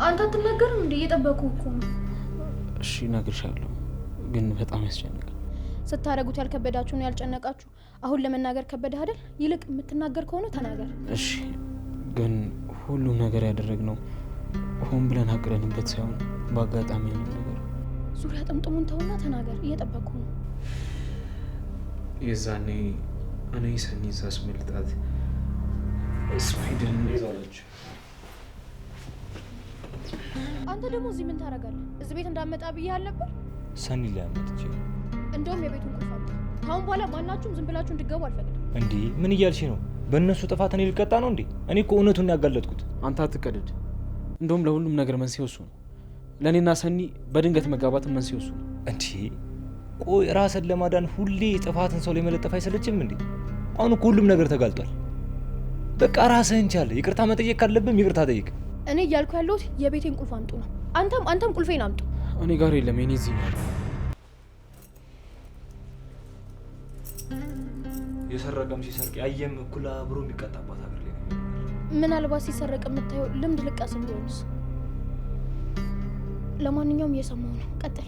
አንተ አትናገርም እንዴ? እየጠበኩ እኮ ነው። እሺ እነግርሻለሁ፣ ግን በጣም ያስጨንቃል። ስታረጉት ያልከበዳችሁ ነው ያልጨነቃችሁ። አሁን ለመናገር ከበደህ አይደል? ይልቅ የምትናገር ከሆነ ተናገር። እሺ፣ ግን ሁሉ ነገር ያደረግነው ሆን ብለን አቅደንበት ሳይሆን በአጋጣሚ ነው ነገር። ዙሪያ ጥምጥሙን ተውና ተናገር፣ እየጠበኩ ነው። የዛኔ እኔ ሰኒ ሳስመልጣት ስፓይደርን ይዛለች። አንተ ደግሞ እዚህ ምን ታረጋለህ? እዚህ ቤት እንዳመጣ ብዬ አልነበር? ሰኒ ላይ አመጥቼ እንደውም የቤቱን ቁልፍ አምጣ። ካሁን በኋላ ማናችሁም ዝም ብላችሁ እንድትገቡ አልፈቅድም። እንዴ ምን እያልሽ ነው? በእነሱ ጥፋት እኔ ልቀጣ ነው እንዴ? እኔ እኮ እውነቱን ያጋለጥኩት። አንተ አትቀደድ። እንደውም ለሁሉም ነገር መንስኤው እሱ ነው። ለእኔና ሰኒ በድንገት መጋባትን መንስኤው እሱ ነው። እንዴ ቆይ ራስን ለማዳን ሁሌ ጥፋትን ሰው ላይ መለጠፍ አይሰለችም እንዴ? አሁን እኮ ሁሉም ነገር ተጋልጧል። በቃ ራስህን ቻለ። ይቅርታ መጠየቅ ካለብህም ይቅርታ ጠይቅ። እኔ እያልኩ ያለሁት የቤቴን ቁልፍ አምጡ ነው። አንተም ቁልፌን አምጡ። እኔ ጋር የለም፣ የኔ እዚህ ነው። የሰረቀም ሲሰርቅ ያየም እኩል አብሮ የሚቀጣባት ሀገር ላይ ነው። ምናልባት ሲሰረቅ የምታየው ልምድ ልቀስም ቢሆንስ? ለማንኛውም እየሰማሁ ነው፣ ቀጥል።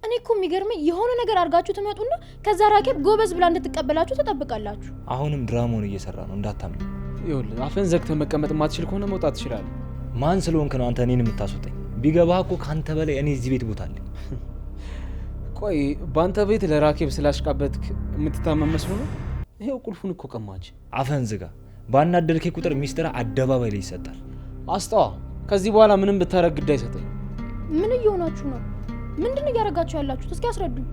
እኔ እኮ የሚገርመኝ የሆነ ነገር አድርጋችሁ ትመጡና ከዛ ራኬብ ጎበዝ ብላ እንድትቀበላችሁ ትጠብቃላችሁ። አሁንም ድራማውን እየሰራ ነው እንዳታምኝ። ይኸውልህ አፈን ዘግተህ መቀመጥ ማትችል ከሆነ መውጣት ትችላለህ። ማን ስለሆንክ ነው አንተ እኔን የምታስወጣኝ? ቢገባህ እኮ ካንተ በላይ እኔ እዚህ ቤት ቦታ አለኝ። ቆይ በአንተ ቤት ለራኬብ ስላሽቃበትክ የምትታመም መስሎ ነው? ይሄው ቁልፉን እኮ ቀማች። አፈን ዝጋ። ባናደርኬ ቁጥር ሚስጥር አደባባይ ላይ ይሰጣል። አስተዋ። ከዚህ በኋላ ምንም ብታረግ ግድ አይሰጠኝ። ምን እየሆናችሁ ነው? ምንድነው እያደረጋችሁ ያላችሁት? እስኪ አስረዱኝ።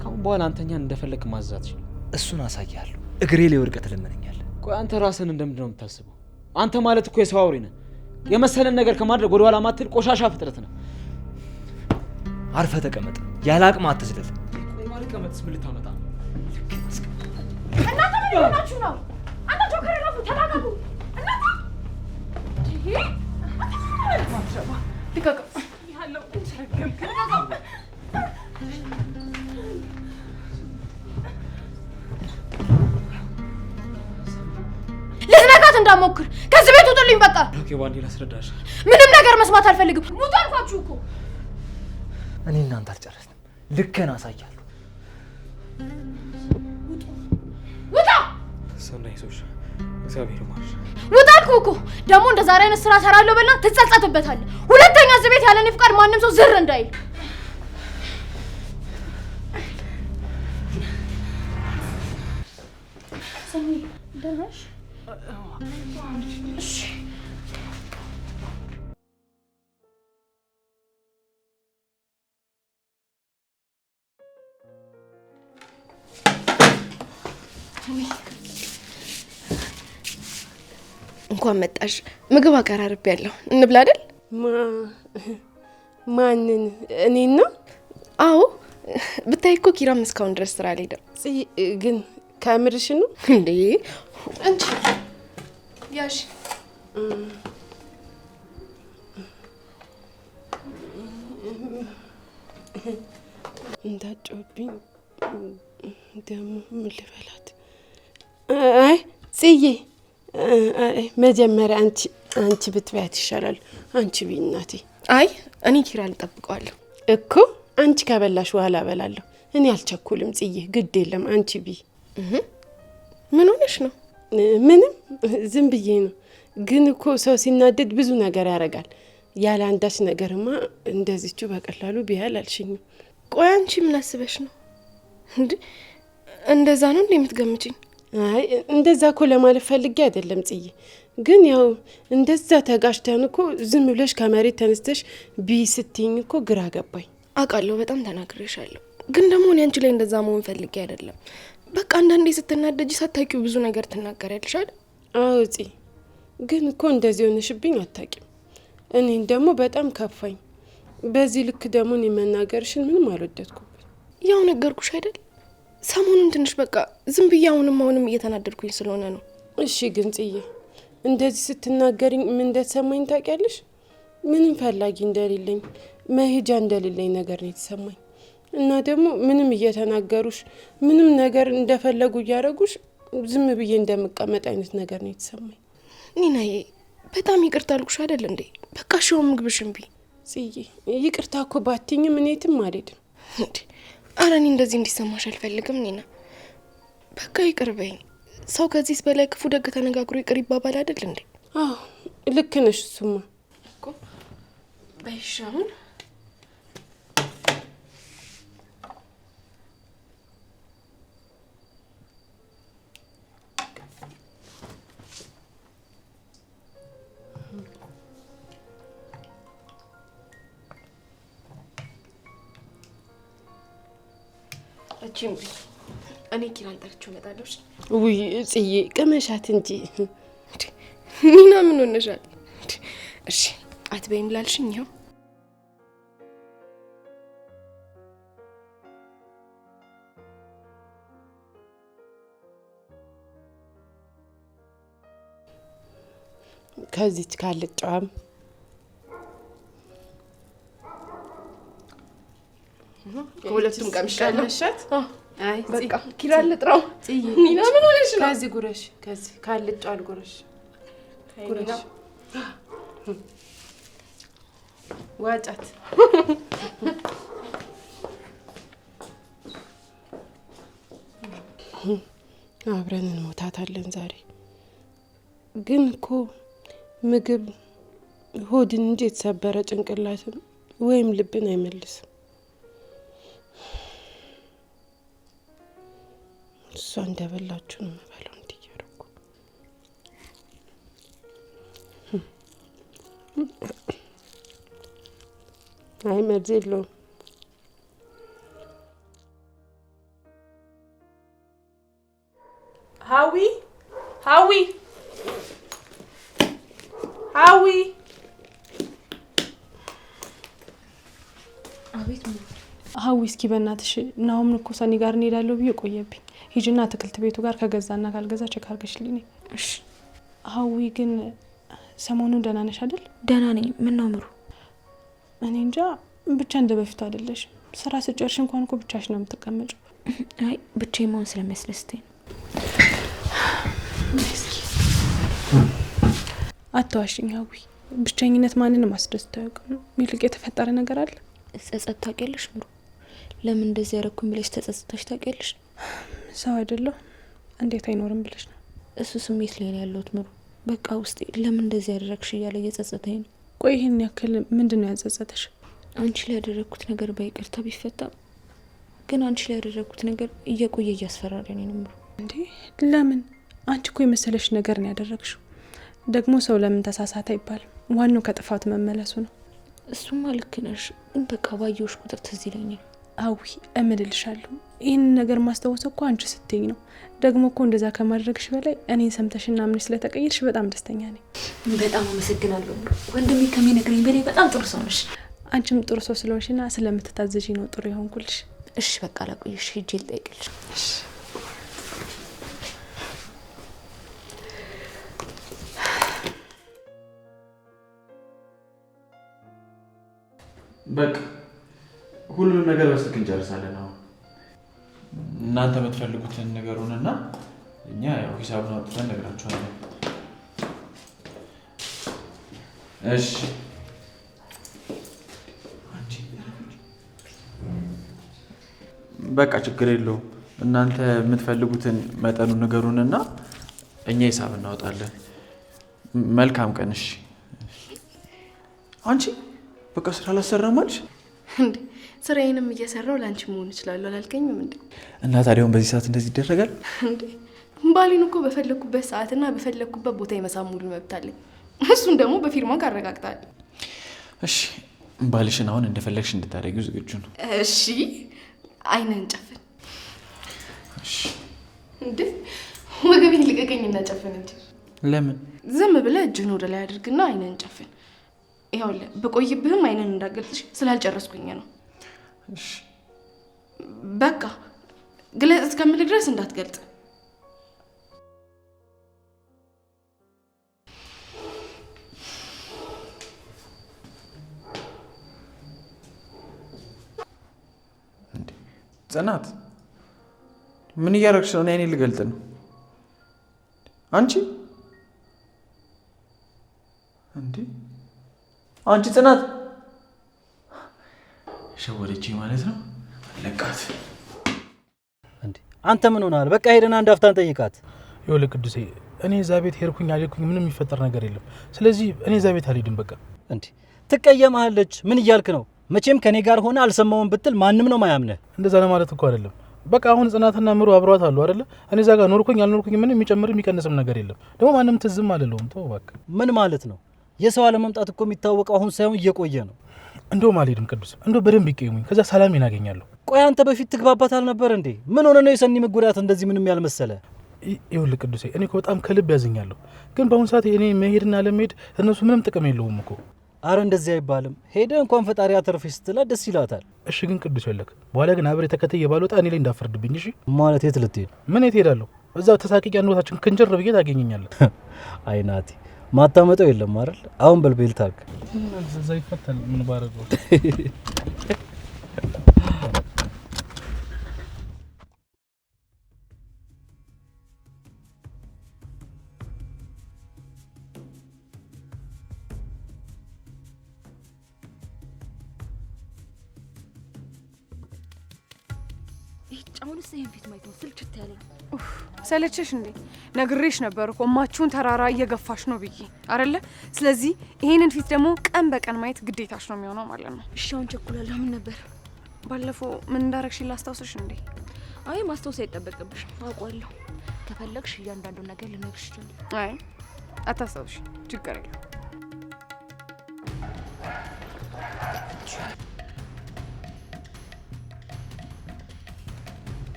ካሁን በኋላ አንተኛን እንደፈለክ ማዛት ይችላል። እሱን አሳያለሁ። እግሬ ላይ ወድቀህ ትለምነኛለህ። ቆይ አንተ ራስን እንደምንድን ነው የምታስበው? አንተ ማለት እኮ የሰው አውሬ ነህ። የመሰለን ነገር ከማድረግ ወደ ኋላ ማትል ቆሻሻ ፍጥረት ነህ። አርፈህ ተቀመጥ። ያለ አቅም አትዝለል። ቆይ ማለት ቀመጥስ ምን ልታመጣ ነው? እናንተ ምን እየሆናችሁ ነው? አንተ ጆከር ረፉ ተናገሩ። እናንተ ይሄ ማትረባ ልቀቅ ያለው እንሰረገምከ ልትነካት እንዳሞክር። ከዚህ ቤት ውጡልኝ በቃ። ኦኬ ዋንዴ ላስረዳሽ። ምንም ነገር መስማት አልፈልግም። ሙቱ አልኳችሁ እኮ። እኔ እናንተ አልጨረስንም። ልክህን አሳያለሁ። ውጣ! ሰናይ ሰዎች እግዚአብሔር ይማርሽ። ውጣ አልኩህ እኮ። ደግሞ እንደ ዛሬ አይነት ስራ ሰራለሁ በልና ትጸጸትበታለህ። ሁለተኛ እዚህ ቤት ያለኔ ፍቃድ ማንም ሰው ዝር እንዳይል። ሰኒ ደህና ነሽ? እሺ እንኳን መጣሽ። ምግብ አቀራርቤያለሁ። እንብላ አይደል? ማንን? እኔና? አዎ። ብታይ እኮ ኪራም እስካሁን ድረስ ስራ አልሄደም። ግን ከምርሽ ነው እንዴ? አንቺ ያሽ እንዳትጮህብኝ ደግሞ ምን ልበላት? አይ ጽዬ፣ መጀመሪያ አንቺ ብትበያት ይሻላል። አንቺ ቢ እናቴ። አይ እኔ ኪራ ልጠብቀዋለሁ እኮ። አንቺ ከበላሽ በኋላ እበላለሁ። እኔ አልቸኩልም ጽዬ፣ ግድ የለም አንቺ ቢ። ምን ሆነሽ ነው? ምንም ዝም ብዬ ነው። ግን እኮ ሰው ሲናደድ ብዙ ነገር ያደርጋል። ያለ አንዳች ነገርማ እንደዚቹ በቀላሉ ቢያል አልሽኝም። ቆይ አንቺ ምን አስበሽ ነው እንዴ? እንደዛ ነው እንዴ የምትገምጪኝ? አይ እንደዛ እኮ ለማለት ፈልጌ አይደለም ጽዬ። ግን ያው እንደዛ ተጋሽተን እኮ ዝም ብለሽ ከመሬት ተነስተሽ ቢ ስትይኝ እኮ ግራ ገባኝ። አውቃለሁ፣ በጣም ተናግሬሻለሁ። ግን ደግሞ እኔ አንቺ ላይ እንደዛ መሆን ፈልጌ አይደለም። በቃ አንዳንዴ ስትናደጂ ሳታውቂው ብዙ ነገር ትናገሪያለሽ አይደል? አዎ ጽ ግን እኮ እንደዚህ ሆነሽብኝ አታውቂም። እኔን ደግሞ በጣም ከፋኝ። በዚህ ልክ ደግሞ እኔ መናገርሽን ምንም አልወደድኩበት። ያው ነገርኩሽ አይደል? ሰሞኑን ትንሽ በቃ ዝም ብዬ አሁንም እየተናደድኩኝ ስለሆነ ነው። እሺ ግን ጽዬ እንደዚህ ስትናገሪኝ ምን እንደተሰማኝ ታውቂያለሽ? ምንም ፈላጊ እንደሌለኝ መሄጃ እንደሌለኝ ነገር ነው የተሰማኝ። እና ደግሞ ምንም እየተናገሩሽ ምንም ነገር እንደፈለጉ እያደረጉሽ ዝም ብዬ እንደምቀመጥ አይነት ነገር ነው የተሰማኝ። ኒናዬ በጣም ይቅርታ አልኩሽ አይደል እንዴ? በቃ ሻው ምግብሽን ቢ ጽዬ ይቅርታ እኮ ባትኝም እኔ የትም አልሄድም። ኧረ እኔ እንደዚህ እንዲሰማሽ አልፈልግም ኒና። በቃ ይቅር በይኝ። ሰው ከዚህ በላይ ክፉ ደግ ተነጋግሮ ይቅር ይባባል አይደል እንዴ? አዎ ልክ ነሽ። እሱማ እኮ በይሻውን እኔ ኪራን ጠርቼው እመጣለሁ። ውይ ጽዬ ቅመሻት እንጂ ኒና ምን ሆነሻል? እሺ አትበይም ላልሽኝ ይኸው ከዚች ካልጫም ሁለቱም ቀምሻለሁ። አይ በቃ ኪራን ልጥራው። ኒና ምን ሆነሽ ነው? ከዚህ ጉረሽ፣ ከዚህ ካልጫው አልጉረሽ ጉረሽ ዋጫት። አብረን እንሞታታለን ዛሬ። ግን እኮ ምግብ ሆድን እንጂ የተሰበረ ጭንቅላትን ወይም ልብን አይመልስም። እሷ እንደበላችሁ ነው የምበላው እንዲያረኩ። አይ መርዝ የለውም። ሀዊ ሀዊ ሀዊ! አቤት ሀዊ፣ እስኪ በእናትሽ ናሁም እኮ ሰኒ ጋር እንሄዳለሁ ብዬ ቆየብኝ። ሂጂና አትክልት ቤቱ ጋር ከገዛና ካልገዛ ቼክ አድርገሽልኝ። እሺ። ሀዊ ግን ሰሞኑን ደህና ነሽ አይደል? ደህና ነኝ። ምን ነው ምሩ? እኔ እንጃ ብቻ እንደ በፊቱ አይደለሽ። ስራ ስጨርሽ እንኳን እኮ ብቻሽ ነው የምትቀመጪው። አይ ብቻዬን መሆን ስለሚያስደስተኝ ነው። አትዋሽኝ ሀዊ፣ ብቸኝነት ማንንም አስደስቶ አያውቅም። ይልቅ የተፈጠረ ነገር አለ? ጸጸት ታውቂያለሽ ምሩ? ለምን እንደዚህ ያደረኩኝ ብለሽ ተጸጽተሽ ታውቂያለሽ? ሰው አይደለሁ እንዴት አይኖርም ብለሽ ነው? እሱ ስሜት ላይ ነው ያለሁት ምሩ። በቃ ውስጤ ለምን እንደዚህ ያደረግሽ እያለ እየጸጸተኝ ነው። ቆይ ይህን ያክል ምንድን ነው ያጸጸተሽ? አንቺ ላይ ያደረግኩት ነገር በይቅርታ ቢፈታም ግን አንቺ ላይ ያደረግኩት ነገር እየቆየ እያስፈራረኝ ነው ምሩ። እንዴ ለምን? አንቺ እኮ የመሰለሽ ነገር ነው ያደረግሽው። ደግሞ ሰው ለምን ተሳሳተ አይባልም። ዋናው ከጥፋቱ መመለሱ ነው። እሱማ ልክ ነሽ፣ ግን በቃ ባየሁሽ ቁጥር ትዝ ይለኛል። አዊ እምልልሻለሁ፣ ይህንን ነገር ማስታወሰው እኮ አንቺ ስትኝ ነው። ደግሞ እኮ እንደዛ ከማድረግሽ በላይ እኔን ሰምተሽና አምነሽ ስለተቀየርሽ በጣም ደስተኛ ነኝ። በጣም አመሰግናለሁ ወንድሜ። ከሚነግረኝ በላይ በጣም ጥሩ ሰው ነሽ። አንቺም ጥሩ ሰው ስለሆንሽና ስለምትታዘዢ ነው ጥሩ የሆንኩልሽ። እሺ በቃ ላቆየሽ፣ ሂጅ ልጠይቅልሽ። እሺ በቃ ሁሉንም ነገር በስልክ እንጨርሳለን። አሁን እናንተ የምትፈልጉትን ነገሩንና እኛ ያው ሂሳቡን አውጥተን እነግራችኋለን። እሺ በቃ ችግር የለውም። እናንተ የምትፈልጉትን መጠኑን ነገሩንና እኛ ሂሳብ እናወጣለን። መልካም ቀን። እሺ አንቺ በቃ ስራ አላሰራም አልሽ እንዴ? ስራዬንም እየሰራው ላንቺ መሆን እችላለሁ አላልከኝም እንዴ? እና ታዲያውን በዚህ ሰዓት እንደዚህ ይደረጋል እንዴ? ባሌን እኮ በፈለኩበት ሰዓትና በፈለኩበት ቦታ የመሳም ሙሉ መብት አለኝ። እሱን ደግሞ በፊርማ ካረጋግጣል። እሺ ባልሽን አሁን እንደፈለግሽ እንድታደርጊው ዝግጁ ነው? እሺ አይነን ጨፍን። እሺ እንዴ ወገቤን ልቀቀኝና ጨፍን እንጂ። ለምን? ዝም ብለህ እጅን ወደ ላይ አድርግና አይነን ጨፍን። ይኸውልህ በቆይብህም አይነን እንዳገልጥሽ ስላልጨረስኩኝ ነው። እሺ በቃ ግለጽ እስከምልህ ድረስ እንዳትገልጥ። ጽናት ምን እያደረግሽ ነው? እኔ ልገልጥ ነው። አንቺ አንቺ ጽናት ሸወደች ማለት ነው። ለቃት እንዴ አንተ ምን ሆናል? በቃ ሄደና አንድ አፍታን ጠይቃት። ይኸውልህ ቅዱሴ እኔ እዛ ቤት ሄድኩኝ አልሄድኩኝ ምንም የሚፈጠር ነገር የለም። ስለዚህ እኔ እዛ ቤት አልሄድም በቃ። እንዴ ትቀየማለች። ምን እያልክ ነው? መቼም ከኔ ጋር ሆነ አልሰማውም ብትል ማንም ነው ማያምነህ። እንደዛ ለማለት እኮ አይደለም። በቃ አሁን ጽናትና ምሩ አብሯት አሉ አይደለ? እኔ እዛ ጋር ኖርኩኝ አልኖርኩኝ ምንም የሚጨምር የሚቀንስም ነገር የለም። ደግሞ ማንም ትዝም አልለውም። ተው እባክህ። ምን ማለት ነው? የሰው አለመምጣት እኮ የሚታወቀው አሁን ሳይሆን እየቆየ ነው። እንደውም አልሄድም ቅዱስ። እንደው በደንብ ይቀየሙኝ ከዛ ሰላም እናገኛለሁ። ቆይ አንተ በፊት ትግባባት አልነበር እንዴ? ምን ሆነ ነው የሰኒ መጎዳት እንደዚህ ምንም ያልመሰለ? ይኸውልህ ቅዱሴ እኔ እኮ በጣም ከልብ ያዝኛለሁ። ግን በአሁኑ ሰዓት እኔ መሄድና ለመሄድ እነሱ ምንም ጥቅም የለውም እኮ። አረ እንደዚህ አይባልም። ሄደ እንኳን ፈጣሪ አተርፈሽ ስትላት ደስ ይላታል። እሺ ግን ቅዱስ ይኸውልህ በኋላ ግን አብሬ ተከተየ ባልወጣ እኔ ላይ እንዳፈርድብኝ እሺ? ማለት የት ልትሄድ? ምን የት ሄዳለሁ? እዛው ተሳቂቂ አንወታችን ክንጀር ብዬ ታገኘኛለህ። አይ ናቲ ማታመጠው የለም አይደል? አሁን በልቤል ታክ እዛ ይፈታል። ምን ባረገው? አሁንስ ይሄን ፊት ማየት ነው ስልችት ያለኝ። ሰለቸሽ እንዴ? ነግሬሽ ነበር እኮ እማችሁን ተራራ እየገፋሽ ነው ብዬ አይደለ? ስለዚህ ይሄንን ፊት ደግሞ ቀን በቀን ማየት ግዴታሽ ነው የሚሆነው ማለት ነው። እሺ አሁን ቸኩላለሁ። ምን ነበር ባለፈው ምን እንዳረግሽ ላስታውስሽ እንዴ? አይ ማስታወስ አይጠበቅብሽም፣ አውቃለሁ። ከፈለግሽ እያንዳንዱ ነገር ልነግርሽ ይችላል። አይ አታስታውሽ፣ ችግር የለም።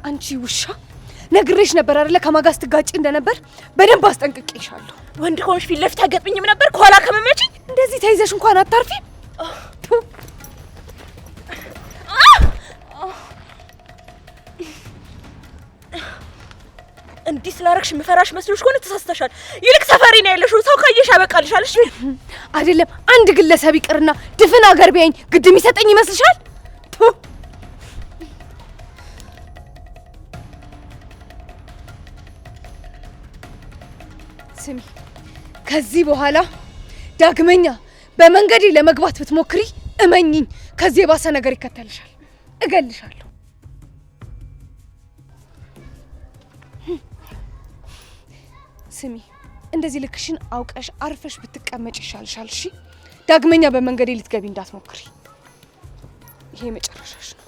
አንቺ ውሻ ነግሬሽ ነበር አይደለ? ከማጋስ ትጋጪ እንደነበር በደንብ አስጠንቅቄሻለሁ። ወንድ ከሆንሽ ፊት ለፊት አገጥኝም ነበር ከኋላ ከመመጪ። እንደዚህ ተይዘሽ እንኳን አታርፊ። እንዲህ ስላረግሽ ምፈራሽ መስሎሽ ከሆነ ተሳስተሻል። ይልቅ ሰፈሪ ነው ያለሽው። ሰው ካየሽ ያበቃልሻል። እሺ አይደለም አንድ ግለሰብ ይቅርና ድፍን አገር ቢያኝ ግድ የሚሰጠኝ ይመስልሻል? ስሚ ከዚህ በኋላ ዳግመኛ በመንገዴ ለመግባት ብትሞክሪ እመኚኝ ከዚህ የባሰ ነገር ይከተልሻል። እገልሻለሁ። ስሚ እንደዚህ ልክሽን አውቀሽ አርፈሽ ብትቀመጭ ይሻልሻል። እሺ ዳግመኛ በመንገዴ ልትገቢ እንዳትሞክሪ። ይሄ መጨረሻሽ ነው።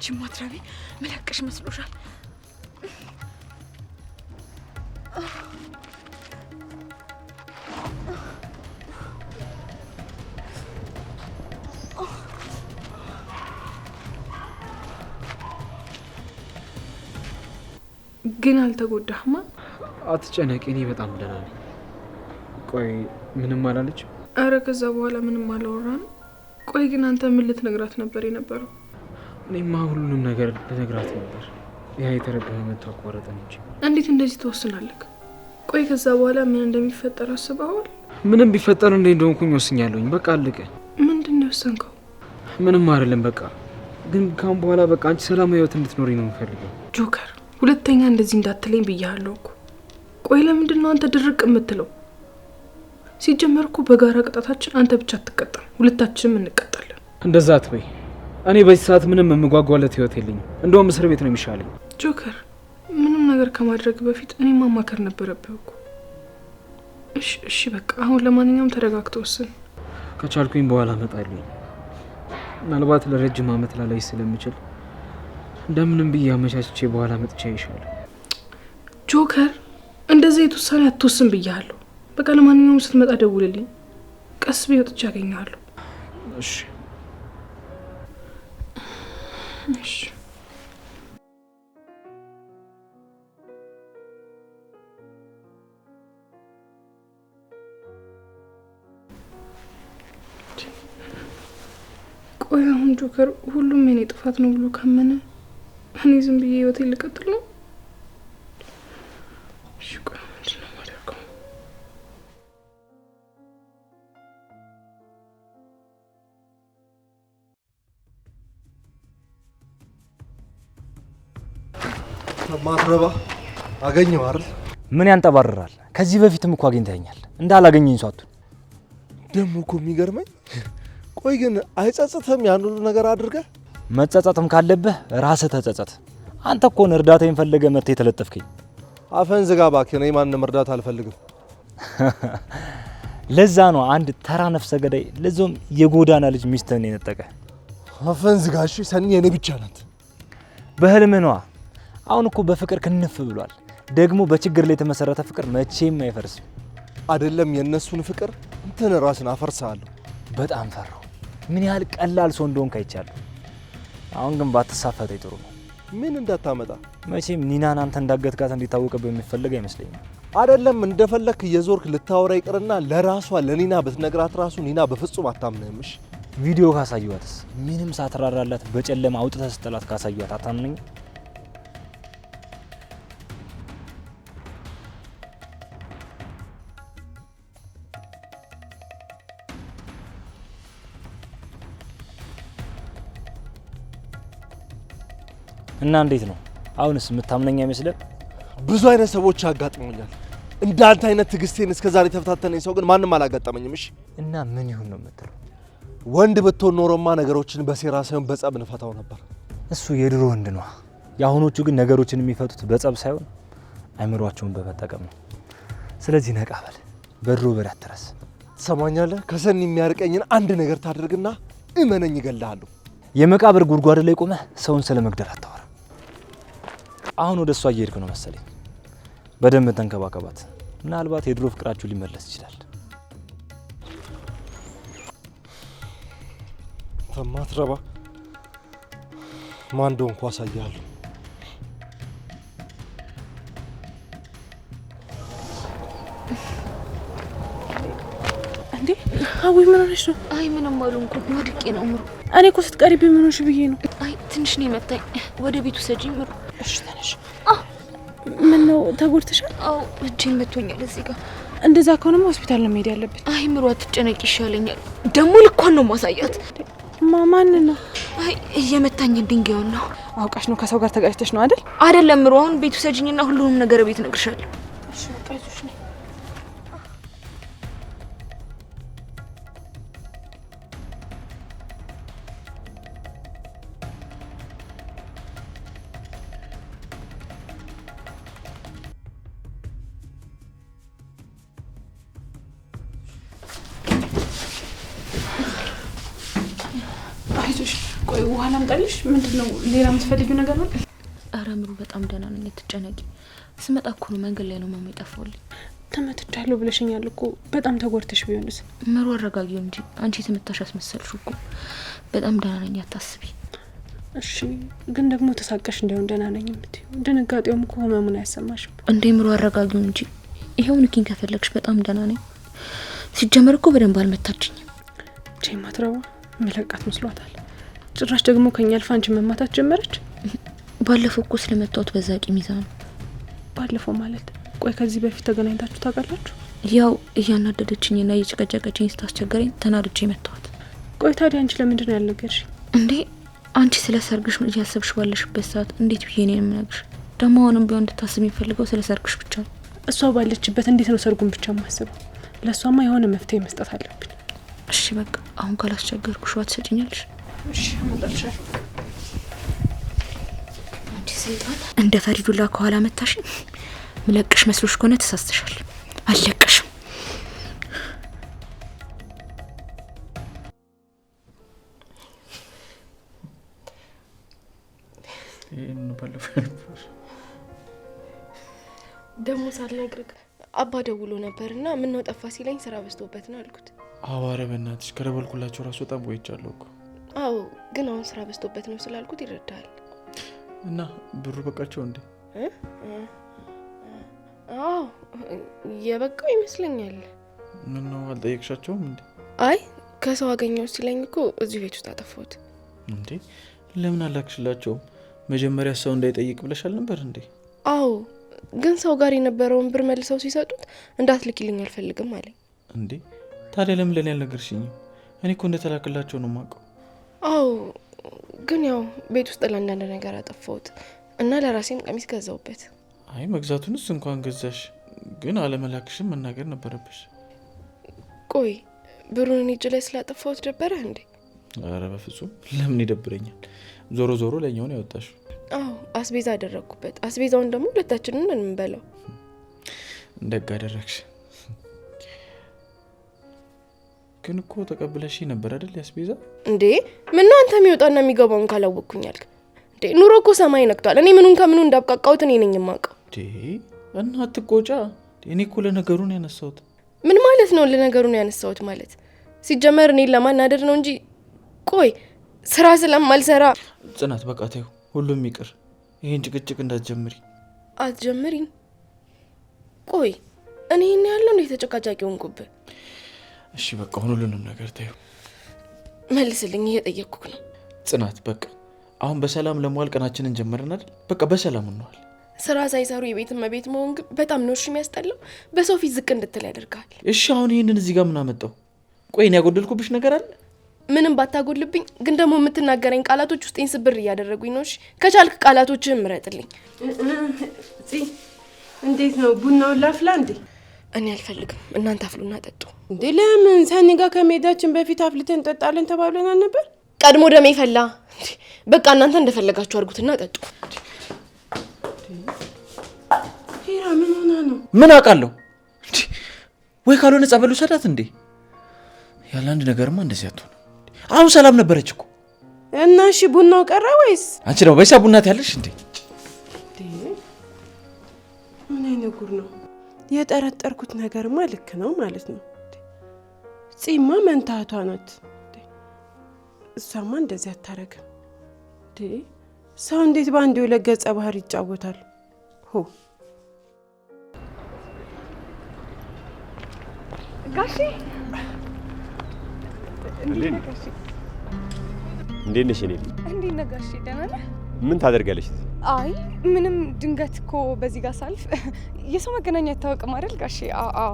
ጅማትራቢ መለቀሽ መስሎሻል? ግን አልተጎዳህማ? አትጨነቂ፣ እኔ በጣም ደህና ነኝ። ቆይ ምንም አላለች? አረ ከዛ በኋላ ምንም አላወራንም። ቆይ ግን አንተ ምን ልትነግራት ነበር የነበረው? እኔማ ሁሉንም ነገር ልነግራት ነበር። ያ የተረገመ መጥቶ አቋረጠን እንጂ። እንዴት እንደዚህ ትወስናለህ? ቆይ ከዛ በኋላ ምን እንደሚፈጠር አስበዋል? ምንም ቢፈጠር እንዴ እንደሆንኩኝ ወስኛለሁኝ። በቃ አለቀ። ምንድን ነው የወሰንከው? ምንም አይደለም በቃ። ግን ካሁን በኋላ በቃ አንቺ ሰላማዊ ህይወት እንድትኖሪ ነው የምፈልገው። ጆከር ሁለተኛ እንደዚህ እንዳትለኝ ብያለሁ እኮ። ቆይ ለምንድን ነው አንተ ድርቅ የምትለው? ሲጀመር እኮ በጋራ ቅጣታችን አንተ ብቻ አትቀጣም፣ ሁለታችንም እንቀጣለን። እንደዛ አትበይ። እኔ በዚህ ሰዓት ምንም የምጓጓለት ህይወት የለኝም። እንደውም እስር ቤት ነው የሚሻለኝ። ጆከር ምንም ነገር ከማድረግ በፊት እኔ ማማከር ነበረብህ እኮ። እሺ በቃ አሁን ለማንኛውም ተረጋግቶ ወስን። ከቻልኩኝ በኋላ እመጣለሁ። ምናልባት ለረጅም አመት ላላይ ስለምችል እንደምንም ብዬ አመቻችቼ በኋላ መጥቻ ይሻላል። ጆከር እንደዚህ የተወሰነ አትወስን ብያለሁ። በቃ ለማንኛውም ስትመጣ ደውልልኝ። ቀስ ብዬ ወጥቼ አገኘዋለሁ። እሺ እሺ። ቆይ አሁን ጆከር ሁሉም የኔ ጥፋት ነው ብሎ ካመነ እኔ ዝም ብዬ ህይወቴን ልቀጥል ነው? እሺ ቆይ ምንድን ነው የማደርገው? ማትረባ አገኘው አይደል? ምን ያንጠባርራል? ከዚህ በፊትም እኮ አግኝተኛል። እንዳላገኘኝ ሷቱ ደሞ እኮ የሚገርመኝ ቆይ ግን አይጸጽትም ያን ሁሉ ነገር አድርገህ? መጸጸትም ካለብህ ራስህ ተጸጸት። አንተ እኮ ነው እርዳታዬን ፈልገህ መጥተህ የተለጠፍከኝ። አፈን ዝጋ እባክህ። እኔ ማንንም እርዳታ አልፈልግም። ለዛ ነው አንድ ተራ ነፍሰ ገዳይ ለዞም የጎዳና ልጅ ሚስትህን የነጠቀ። አፈን ዝጋ እሺ። ሰኒ የኔ ብቻ ናት። በህልም ነዋ። አሁን እኮ በፍቅር ክንፍ ብሏል። ደግሞ በችግር ላይ የተመሰረተ ፍቅር መቼም አይፈርስም። አይደለም የነሱን ፍቅር እንትን ራስን አፈርሳለሁ። በጣም ፈራው። ምን ያህል ቀላል ሰው እንደሆንክ አይቻለሁ። አሁን ግን ባትሳፈተኝ ጥሩ ነው። ምን እንዳታመጣ። መቼም ኒናን አንተ እንዳገትካት እንዲታወቅብህ የሚፈልግ አይመስለኝም። አይደለም እንደፈለክ የዞርክ ልታወራ ይቅርና ለራሷ ለኒና ብትነግራት ራሱ ኒና በፍጹም አታምነህም። እሺ ቪዲዮ ካሳዩዋትስ? ምንም ሳትራራላት በጨለማ አውጥተህ ስጥላት ካሳዩዋት አታምነኝ? እና እንዴት ነው አሁንስ የምታምነኝ አይመስልም? ብዙ አይነት ሰዎች አጋጥሞኛል። እንዳንተ አይነት ትግስቴን እስከዛሬ ተፈታተነኝ ሰው ግን ማንም አላጋጠመኝም። እሺ እና ምን ይሁን ነው የምትለው? ወንድ ብትሆን ኖሮማ ነገሮችን በሴራ ሳይሆን በጸብ እንፈታው ነበር። እሱ የድሮ ወንድ ነው። የአሁኖቹ ግን ነገሮችን የሚፈቱት በጸብ ሳይሆን አይምሯቸውን በመጠቀም ነው። ስለዚህ ነቃ በል፣ በድሮ በር አትረስ። ትሰማኛለህ? ከሰኒ የሚያርቀኝን አንድ ነገር ታደርግና እመነኝ እገልሃለሁ። የመቃብር ጉድጓድ ላይ ቆመህ ሰውን ስለመግደል አታወራ። አሁን ወደ እሷ እየሄድክ ነው መሰለኝ። በደንብ ተንከባከባት። ምናልባት የድሮ ፍቅራችሁ ሊመለስ ይችላል። ተማትረባ ማን እንደሆንኩ አሳያለሁ። እንዴ አዊ ምን ሆነሽ ነው? አይ ምንም አልሆንኩም፣ ወድቄ ነው ምሩ። እኔ እኮ ስትቀሪብኝ ምን ሆንሽ ብዬ ነው። አይ ትንሽ ነው የመታኝ። ወደ ቤቱ ሰጂኝ ምሩ። እሺ ተነሽ። ምን ነው ተጎድተሻል? አው እጄን መቶኛል እዚህ ጋር። እንደዛ ከሆነማ ሆስፒታል ነው መሄድ ያለብን። አይ ምሩ አትጨነቂ፣ ይሻለኛል። ደግሞ ልኳን ነው ማሳያት። ማን ነው? አይ እየመታኝ ድንጋዩን ነው። አውቃሽ ነው? ከሰው ጋር ተጋጭተሽ ነው አይደል? አይደለም ምሩ፣ አሁን ቤቱ ሰጂኝና ሁሉንም ነገር ቤት እነግርሻለሁ። እሺ በቃ ይዞሽ ነኝ። ቆይ ውሃ ላምጣልሽ? ምንድነው ሌላ የምትፈልጊው ነገር ነው? አረ ምሩ በጣም ደህና ነኝ፣ አትጨነቂ። ስመጣ እኮ ነው መንገድ ላይ ነው ማማ የጠፋውልኝ። ተመትቻለሁ ብለሽኛል እኮ። በጣም ተጎድተሽ ቢሆንስ? ምሩ አረጋጊው እንጂ አንቺ የተመታሽ አስመሰልሽው እኮ። በጣም ደህና ነኝ፣ አታስቢ። እሺ ግን ደግሞ ተሳቀሽ እንዳይሆን ደህና ነኝ የምትይው። ድንጋጤውም እኮ ህመሙን አያሰማሽም እንዴ? ምሩ አረጋጊው እንጂ። ይሄው ንኪን ከፈለግሽ በጣም ደህና ነኝ። ሲጀመር እኮ በደንብ አልመታችኝም። ቼማትረዋ መለቃት መስሏታል። ጭራሽ ደግሞ ከኛ አልፋ አንቺ መማታት ጀመረች። ባለፈው እኮ ስለመጣሁት በዛ ቂም ይዛ ነው። ባለፈው ማለት? ቆይ ከዚህ በፊት ተገናኝታችሁ ታውቃላችሁ? ያው እያናደደችኝና እየጨቀጨቀችኝ ስታስቸገረኝ ተናድጄ መጣሁት። ቆይ ታዲያ አንቺ ለምንድን ነው ያልነገርሽ? እንዴ አንቺ ስለ ሰርግሽ እያሰብሽ ባለሽበት ሰዓት እንዴት ብዬ ነው የምነግርሽ? ደግሞ አሁንም ቢሆን እንድታስብ የሚፈልገው ስለ ሰርግሽ ብቻ ነው። እሷ ባለችበት እንዴት ነው ሰርጉን ብቻ ማስበው? ለእሷማ የሆነ መፍትሄ መስጠት አለብን። እሺ በቃ አሁን ካላስቸገርኩሽ ዋት ሰጪኛለሽ? እሺ አመጣልሻለሁ። አንቺ ሰይጣን እንደ ፈሪዱላ ከኋላ መታሽ። ምለቅሽ መስሎሽ ከሆነ ተሳስተሻል። አልለቅሽም። ደግሞ ሳልነግርህ አባ ደውሎ ነበርና ምን ነው ጠፋ ሲለኝ ስራ በዝቶበት ነው አልኩት። አዋረ በእናትሽ ከደወልኩላቸው ራሱ በጣም ቆይቻለሁ እኮ። አዎ ግን አሁን ስራ በዝቶበት ነው ስላልኩት ይረዳል። እና ብሩ በቃቸው እንዴ? አዎ የበቃው ይመስለኛል። ምን ነው አልጠየቅሻቸውም እንዴ? አይ ከሰው አገኘው ሲለኝ እኮ እዚህ ቤት ውስጥ አጠፋሁት። እንዴ ለምን አላክሽላቸውም? መጀመሪያ ሰው እንዳይጠይቅ ብለሻል ነበር እንዴ? አዎ ግን ሰው ጋር የነበረውን ብር መልሰው ሲሰጡት እንዳትልኪልኝ አልፈልግም አለኝ። እንዴ ታዲያ ለምን ለኔ ያልነገርሽኝ? እኔ እኮ እንደተላከላቸው ነው የማውቀው። አዎ ግን ያው ቤት ውስጥ ለአንዳንድ ነገር አጠፋሁት እና ለራሴም ቀሚስ ገዛውበት። አይ መግዛቱንስ እንኳን ገዛሽ፣ ግን አለመላክሽም መናገር ነበረብሽ። ቆይ ብሩን እጅ ላይ ስላጠፋሁት ደበረህ እንዴ? ኧረ በፍጹም ለምን ይደብረኛል? ዞሮ ዞሮ ለኛው ነው ያወጣሽው። አዎ አስቤዛ አደረኩበት። አስቤዛውን ደግሞ ሁለታችንን ነን የምንበላው። እንደጋ አደረግሽ። ግን እኮ ተቀብለሽ ነበር አይደል ያስቤዛ? እንዴ ምን ነው አንተ የሚወጣና የሚገባውን ካላወቅኩኝ አልክ እንዴ? ኑሮ እኮ ሰማይ ነክቷል። እኔ ምኑን ከምኑ እንዳብቃቃውት እኔ ነኝ የማውቀው። እንዴ እና አትቆጫ። እኔ እኮ ለነገሩ ነው ያነሳሁት። ምን ማለት ነው ለነገሩ ነው ያነሳሁት ማለት? ሲጀመር እኔን ለማናደድ ነው እንጂ ቆይ ስራ ስለማልሰራ። ጽናት በቃ ተይው፣ ሁሉም ይቅር። ይሄን ጭቅጭቅ እንዳትጀምሪ። አትጀምሪኝ። ቆይ እኔ እኔ ያለው እንዴ ተጨቃጫቂ ሆንኩብህ? እሺ በቃ ሁሉንም ነገር ተይው። መልስልኝ፣ እየጠየቅኩህ ነው። ጽናት በቃ አሁን በሰላም ለመዋል ቀናችንን ጀመርን አይደል? በቃ በሰላም እንዋል። ስራ ሳይሰሩ የቤት እመቤት መሆን ግን በጣም ነው እሺ የሚያስጠላው። በሰው ፊት ዝቅ እንድትል ያደርጋል። እሺ አሁን ይሄንን እዚህ ጋር ምን አመጣው? ቆይ እኔ ያጎደልኩብሽ ነገር አለ? ምንም ባታጎልብኝ፣ ግን ደግሞ የምትናገረኝ ቃላቶች ውስጤን ስብር እያደረጉኝ ነው። እሺ ከቻልክ ቃላቶችህን ምረጥልኝ። እንዴት ነው ቡናውን ላፍላ እንዴ? እኔ አልፈልግም። እናንተ አፍሉና ጠጡ። እንዴ ለምን? ሰኒ ጋር ከመሄዳችን በፊት አፍልተን እንጠጣለን ተባብለናል ነበር። ቀድሞ ደሜ ፈላ። በቃ እናንተ እንደፈለጋችሁ አድርጉትና ጠጡ። ሄራ ምን ሆና ነው? ምን አውቃለሁ? ወይ ካልሆነ ጸበሉ ሰዳት እንዴ? ያለ አንድ ነገርማ እንደዚህ አትሆን። አሁን ሰላም ነበረች እኮ። እና እሺ ቡናው ቀረ ወይስ? አንቺ ነው በይሳ ቡናት ያለሽ እንዴ? ምን አይነት ጉር ነው? የጠረጠርኩት ነገርማ ልክ ነው ማለት ነው። ጺማ መንታቷ ናት። እሷማ እንደዚህ አታረግም። ሰው እንዴት በአንድ ሁለት ገጸ ባህሪ ይጫወታል? ሆ ጋሼ እንዴት ነሽ? እንዴት ነህ ጋሼ? ደህና ነህ? ምን ታደርጋለሽ እዚህ? አይ ምንም፣ ድንገት እኮ በዚህ ጋር ሳልፍ የሰው መገናኛ አይታወቅም አይደል ጋሼ? አዎ።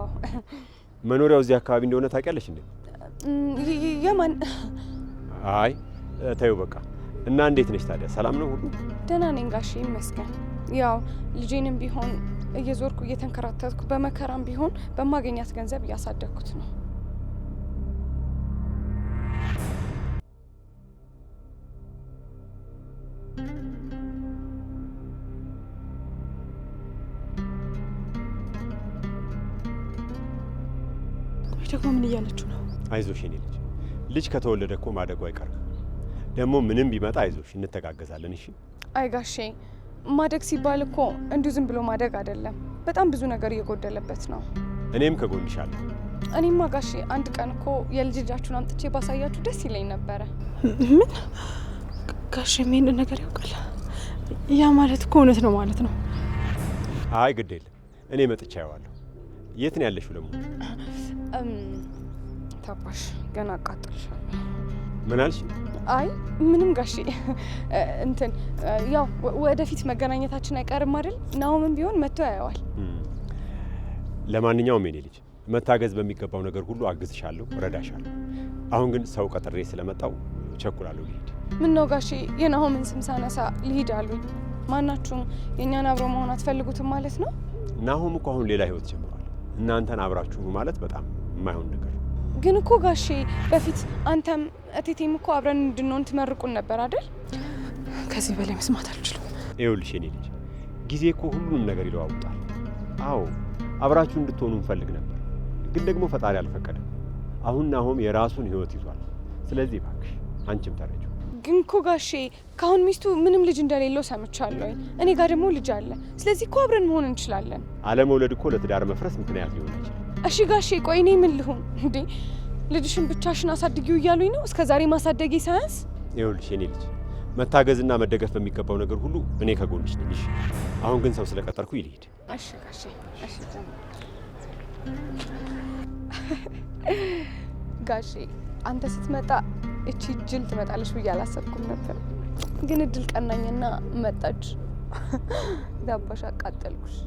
መኖሪያው እዚህ አካባቢ እንደሆነ ታውቂያለሽ እንዴ? የማን? አይ ተይው በቃ። እና እንዴት ነሽ ታዲያ? ሰላም ነው ሁሉ? ደህና ነኝ ጋሼ ይመስገን። ያው ልጄንም ቢሆን እየዞርኩ እየተንከራተትኩ በመከራም ቢሆን በማገኛት ገንዘብ እያሳደግኩት ነው። ደግሞ ምን እያለችው ነው? አይዞሽ የኔ ልጅ ከተወለደ እኮ ማደጉ አይቀርም። ደግሞ ምንም ቢመጣ አይዞሽ፣ እንተጋገዛለን። እሺ? አይ ጋሼ ማደግ ሲባል እኮ እንዲሁ ዝም ብሎ ማደግ አይደለም። በጣም ብዙ ነገር እየጎደለበት ነው። እኔም ከጎንሻለሁ። እኔማ ጋሼ አንድ ቀን እኮ የልጃችሁን አምጥቼ ባሳያችሁ ደስ ይለኝ ነበረ። ምን? ጋሼ ምን ነገር ያውቃል? ያ ማለት እኮ እውነት ነው ማለት ነው? አይ ግድ የለም፣ እኔ መጥቻ ያዋለሁ። የት ነው ያለሽው ደግሞ? ታባሽ ገና አቃጥልሻለሁ። ምን አልሽ? አይ ምንም ጋሼ፣ እንትን ያው ወደፊት መገናኘታችን አይቀርም አይደል? ናሆምም ቢሆን መጥቶ ያየዋል። ለማንኛውም የኔ ልጅ መታገዝ በሚገባው ነገር ሁሉ አግዝሻለሁ፣ ረዳሻለሁ። አሁን ግን ሰው ቀጥሬ ስለመጣው ቸኩላለሁ ልሂድ። ምን ነው ጋሼ የናሆምን ስም ሳነሳ ልሂድ አሉኝ። ማናችሁም የእኛን አብሮ መሆን አትፈልጉትም ማለት ነው? ናሆም እኮ አሁን ሌላ ህይወት ጀምሯል። እናንተን አብራችሁ ማለት በጣም የማይሆን ነገር። ግን እኮ ጋሼ በፊት አንተም እቴቴም እኮ አብረን እንድንሆን ትመርቁን ነበር አይደል? ከዚህ በላይ መስማት አልችልም። ይኸውልሽ የኔ ልጅ ጊዜ እኮ ሁሉንም ነገር ይለዋውጣል። አዎ አብራችሁ እንድትሆኑ እንፈልግ ነበር፣ ግን ደግሞ ፈጣሪ አልፈቀደም። አሁን ናሆም የራሱን ህይወት ይዟል። ስለዚህ እባክሽ አንቺም ተረጂው። ግን እኮ ጋሼ ካሁን ሚስቱ ምንም ልጅ እንደሌለው ሰምቻለሁ። እኔ ጋር ደግሞ ልጅ አለ። ስለዚህ እኮ አብረን መሆን እንችላለን። አለመውለድ እኮ ለትዳር መፍረስ ምክንያት ሊሆን አይችልም። እሺ ጋሼ ቆይ እኔ ምን ልሁን እንዴ? ልጅሽን ብቻሽን አሳድጊው እያሉኝ ነው? እስከ ዛሬ ማሳደጌ ሳያንስ? ይኸውልሽ የኔ ልጅ መታገዝና መደገፍ በሚገባው ነገር ሁሉ እኔ ከጎንሽ ነኝ። እሺ? አሁን ግን ሰው ስለቀጠርኩ ይልሂድ። እሺ ጋሼ። እሺ ጋሼ አንተ ስትመጣ እቺ ጅል ትመጣለች ብዬ አላሰብኩም ነበር፣ ግን እድል ቀናኝና መጣች። ዳባሽ አቃጠልኩሽ።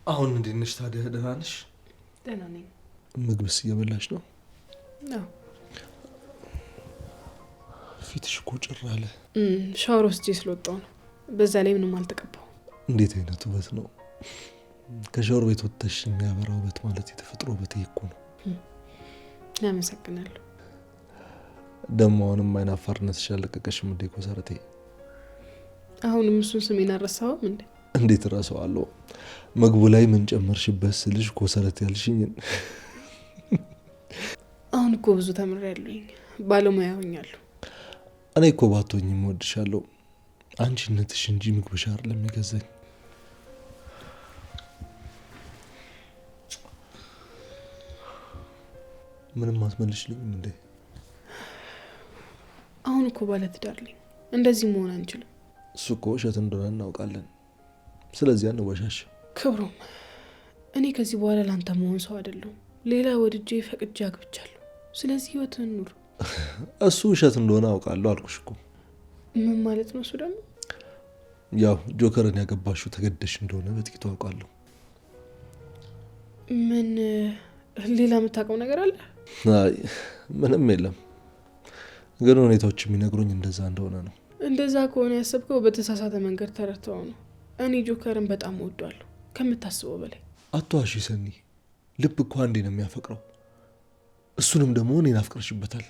አሁን እንዴት ነሽ ታዲያ? ደህና ነሽ? ደህና ነኝ። ምግብስ እየበላሽ ነው? አዎ። ፊትሽ እኮ ጭር አለ። ሻወር ወስጄ ስለወጣሁ ነው። በዛ ላይ ምንም አልተቀባው። እንዴት አይነት ውበት ነው! ከሻወር ቤት ወጥተሽ የሚያበራ ውበት ማለት የተፈጥሮ ውበት እኮ ነው። አመሰግናለሁ። ደሞ አሁንም አይናፋርነትሽ ያለቀቀሽም እንዴ ኮሰረቴ? አሁንም እሱን ስሜን አረሳውም እንዴ? እንዴት እረሳዋለሁ? መግቡ ላይ ምን ጨመርሽበት ስልሽ ኮሰረቴ ያልሽኝ። አሁን እኮ ብዙ ተምሬያለሁኝ፣ ባለሙያ ሆኛለሁ። እኔ እኮ ባትሆኝም እወድሻለሁ። አንቺነትሽ እንጂ ምግብሽ አይደለም የሚገዛኝ። ምንም አትመልሽልኝም እንዴ? አሁን እኮ ባለትዳር ነኝ፣ እንደዚህ መሆን አንችልም። እሱ እኮ ውሸት እንደሆነ እናውቃለን። ስለዚህ አንወሻሽ። ክብሮም፣ እኔ ከዚህ በኋላ ላንተ መሆን ሰው አይደለሁም። ሌላ ወድጄ ፈቅጄ አግብቻለሁ። ስለዚህ ህይወትህን ኑር። እሱ ውሸት እንደሆነ አውቃለሁ አልኩሽ እኮ። ምን ማለት ነው እሱ ደግሞ? ያው ጆከርን ያገባሽው ተገደሽ እንደሆነ በጥቂቱ አውቃለሁ። ምን ሌላ የምታውቀው ነገር አለ? አይ ምንም የለም፣ ግን ሁኔታዎች የሚነግሩኝ እንደዛ እንደሆነ ነው። እንደዛ ከሆነ ያሰብከው በተሳሳተ መንገድ ተረድተው ነው። እኔ ጆከርን በጣም እወዳለሁ ከምታስበው በላይ። አትዋሺ ሰኒ፣ ልብ እኮ አንዴ ነው የሚያፈቅረው። እሱንም ደግሞ እኔን አፍቅረሽበታል።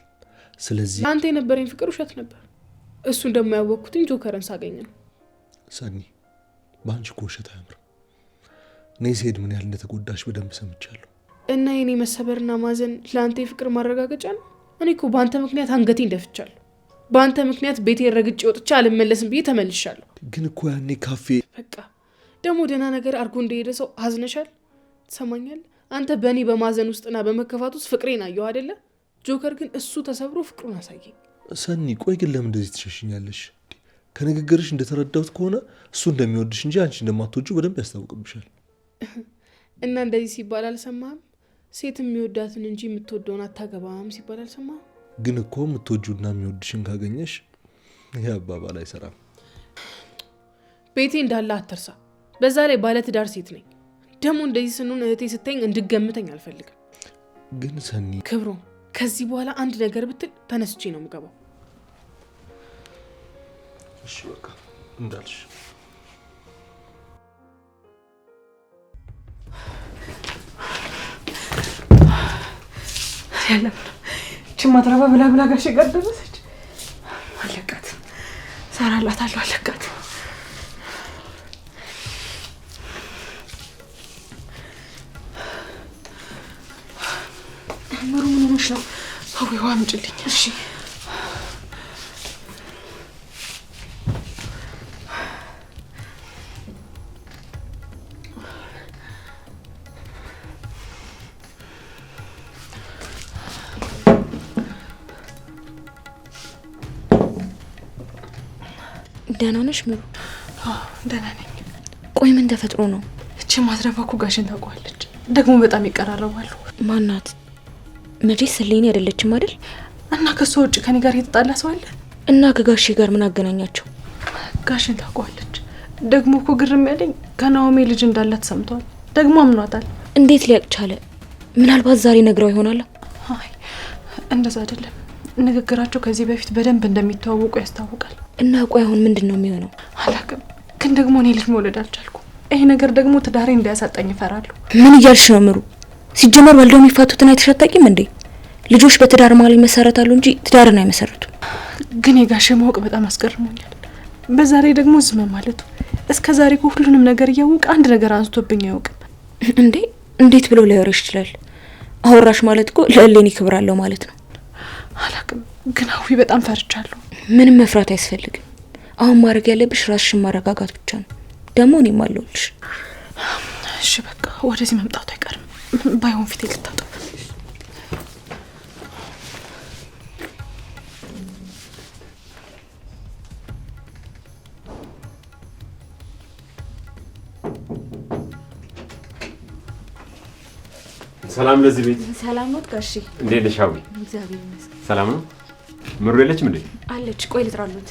ስለዚህ አንተ የነበረኝ ፍቅር ውሸት ነበር። እሱን ደግሞ ያወቅኩትኝ ጆከርን ሳገኝ ነው። ሰኒ፣ በአንቺ እኮ ውሸት አያምርም። እኔ ስሄድ ምን ያህል እንደተጎዳሽ በደንብ ሰምቻለሁ። እና የኔ መሰበርና ማዘን ለአንተ የፍቅር ማረጋገጫ ነው? እኔ እኮ በአንተ ምክንያት አንገቴን ደፍቻለሁ። በአንተ ምክንያት ቤቴን ረግጬ ወጥቼ አልመለስም ብዬ ተመልሻለሁ። ግን እኮ ያኔ ካፌ በቃ ደግሞ ደህና ነገር አድርጎ እንደሄደ ሰው አዝነሻል። ትሰማኛለህ? አንተ በእኔ በማዘን ውስጥና በመከፋት ውስጥ ፍቅሬን አየሁ አይደለ? ጆከር ግን እሱ ተሰብሮ ፍቅሩን አሳየኝ። ሰኒ፣ ቆይ ግን ለምን እንደዚህ ትሸሽኛለሽ? ከንግግርሽ እንደተረዳሁት ከሆነ እሱ እንደሚወድሽ እንጂ አንቺ እንደማትወጂው በደንብ ያስታውቅብሻል። እና እንደዚህ ሲባል አልሰማህም? ሴት የሚወዳትን እንጂ የምትወደውን አታገባም ሲባል አልሰማህም? ግን እኮ የምትወጂውና የሚወድሽን ካገኘሽ ይህ አባባል አይሰራም። ቤቴ እንዳለ አትርሳ። በዛ ላይ ባለትዳር ሴት ነኝ። ደግሞ እንደዚህ ስንሆን እህቴ ስተኝ እንድገምተኝ አልፈልግም። ግን ሰኒ፣ ክብሮም፣ ከዚህ በኋላ አንድ ነገር ብትል ተነስቼ ነው የምገባው። እሺ በቃ እንዳልሽ። ያለም ችማትራባ ብላ ብላ ጋሽ ጋር ደረሰች። አለቃት፣ ሰራላታለሁ። አለቃት። ምሩ ምን ሆነሽ ነው? ውሃ አምጪልኝ። እሺ ደህና ነሽ ምሩ? ደህና ነኝ። ቆይ ምን ተፈጥሮ ነው? እቺ ማትረባ እኮ ጋሽን ታውቀዋለች። ደግሞ በጣም ይቀራረባሉ። ማናት? መቼስ ሰሌኒ አይደለችም አይደል? እና ከሷ ውጭ ከኔ ጋር የተጣላ ሰው አለ? እና ከጋሼ ጋር ምን አገናኛቸው? ጋሽን ታውቀዋለች። ደግሞ እኮ ግርም ያለኝ ከናኦሚ ልጅ እንዳላት ሰምቷል። ደግሞ አምኗታል። እንዴት ሊያቅ ቻለ? ምናልባት ዛሬ ነግራው ይሆናል። አይ እንደዛ አይደለም። ንግግራቸው ከዚህ በፊት በደንብ እንደሚተዋወቁ ያስታውቃል። እና ቆይ አሁን ምንድነው የሚሆነው? አላውቅም፣ ግን ደግሞ እኔ ልጅ መውለድ አልቻልኩም። ይሄ ነገር ደግሞ ትዳሬ እንዳያሳጣኝ እፈራለሁ። ምን እያልሽ ነው ምሩ? ሲጀመር ወልደው የሚፋቱትን አይተሻታቂም እንዴ? ልጆች በትዳር መሀል ይመሰረታሉ እንጂ ትዳርን አይመሰረቱም። ግን የጋሼ ማወቅ በጣም አስገርሞኛል። በዛ ላይ ደግሞ ዝም ማለቱ። እስከ ዛሬ እኮ ሁሉንም ነገር እያወቀ አንድ ነገር አንስቶብኝ አያውቅም። እንዴ እንዴት ብሎ ሊያወራሽ ይችላል? አወራሽ ማለት እኮ ለእሌኒ ክብር አለው ማለት ነው። አላውቅም፣ ግን አዊ በጣም ፈርቻለሁ። ምንም መፍራት አያስፈልግም። አሁን ማድረግ ያለብሽ ራስሽን ማረጋጋት ብቻ ነው። ደግሞ እኔም አለሁልሽ። እሺ በቃ ወደዚህ መምጣቱ አይቀርም። ባይሆን ፊቴ ልታጠብ። ሰላም ለዚህ ቤት። ሰላም ነው ጋሼ? እንዴት ነሽ አዊ? እግዚአብሔር ይመስገን። ሰላም ነው። ምሩ የለችም እንዴ? አለች። ቆይ ልጥራሉት።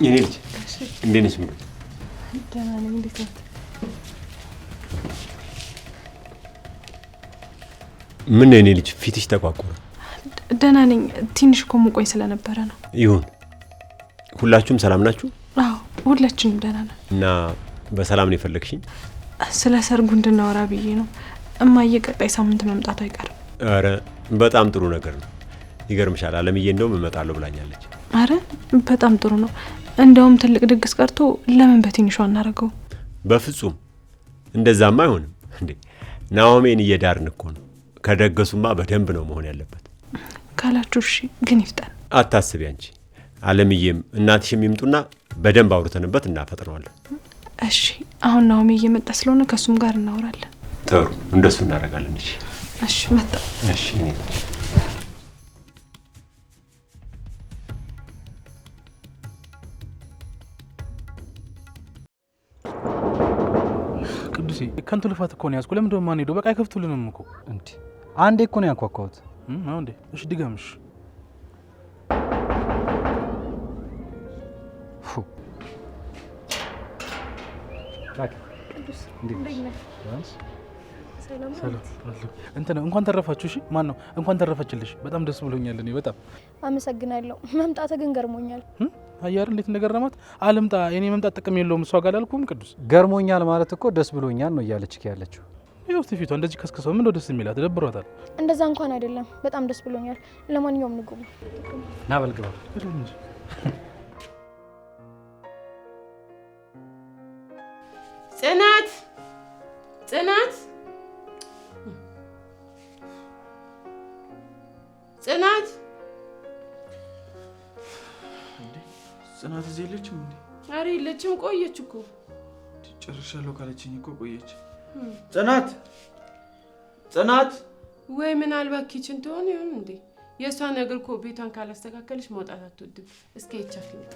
የኔ ልጅ እንዴት ነሽ? ደህና ነኝ። እንዴት ነህ? ምን ነው የኔ ልጅ ፊትሽ ተቋቁረ? ደህና ነኝ። ትንሽ እኮ ሙቆኝ ስለነበረ ነው። ይሁን። ሁላችሁም ሰላም ናችሁ? አዎ ሁላችንም ደህና ነን። እና በሰላም ነው የፈለግሽኝ? ስለ ሰርጉ እንድናወራ ብዬ ነው። እማዬ ቀጣይ ሳምንት መምጣቱ አይቀርም። አረ በጣም ጥሩ ነገር ነው። ይገርምሻል፣ አለምዬ እንደውም እመጣለሁ ብላኛለች። አረ በጣም ጥሩ ነው። እንደውም ትልቅ ድግስ ቀርቶ ለምን በትንሹ አናረገው? በፍጹም እንደዛማ አይሆንም እንዴ። ናኦሜን እየዳርን እኮ ነው። ከደገሱማ በደንብ ነው መሆን ያለበት። ካላችሁ እሺ፣ ግን ይፍጠን። አታስቢ አንቺ። አለምዬም እናትሽም ይምጡና በደንብ አውርተንበት እናፈጥነዋለን። እሺ፣ አሁን ናኦሜ እየመጣ ስለሆነ ከሱም ጋር እናወራለን። ጥሩ፣ እንደሱ እናደርጋለን። እሺ እሺ፣ መጣ። እሺ ቅዱሴ ከንቱ ልፋት እኮ ነው ያዝኩ። ለምን ደሞ ማን ሄዶ በቃ አይከፍቱልንም እኮ እንዴ? አንዴ እኮ ነው ያንኳኳሁት። አዎ እንዴ? እሺ ድገምሽ። እንትን እንኳን ተረፋችሁ። እሺ ማን ነው እንኳን ተረፈችልሽ? በጣም ደስ ብሎኛል። እኔ በጣም አመሰግናለሁ። መምጣት ግን ገርሞኛል። አያር እንዴት እንደገረማት አልምጣ። እኔ መምጣት ጥቅም የለውም እሷ ጋር አላልኩም? ቅዱስ ገርሞኛል ማለት እኮ ደስ ብሎኛል ነው እያለች ያለችው። ይኸው እስቲ ፊቷ እንደዚህ ከስከሰው ምን ነው ደስ የሚላት? ደብሯታል። እንደዛ እንኳን አይደለም፣ በጣም ደስ ብሎኛል። ለማንኛውም ንጉቡ ና በልግባ። ጽናት ጽናት ጽናት ጽናት እዚህ የለችም እንዴ? ኧረ የለችም፣ ቆየች እኮ። ጨርሻለሁ ካለችኝ እኮ ቆየች። ጽናት ጽናት፣ ወይ ምናልባት ኪችን ትሆን ይሆን እንዴ? የእሷ ነገር እኮ ቤቷን ካላስተካከለች መውጣት አትወድም። እስኪ ይቻፍ ይምጣ።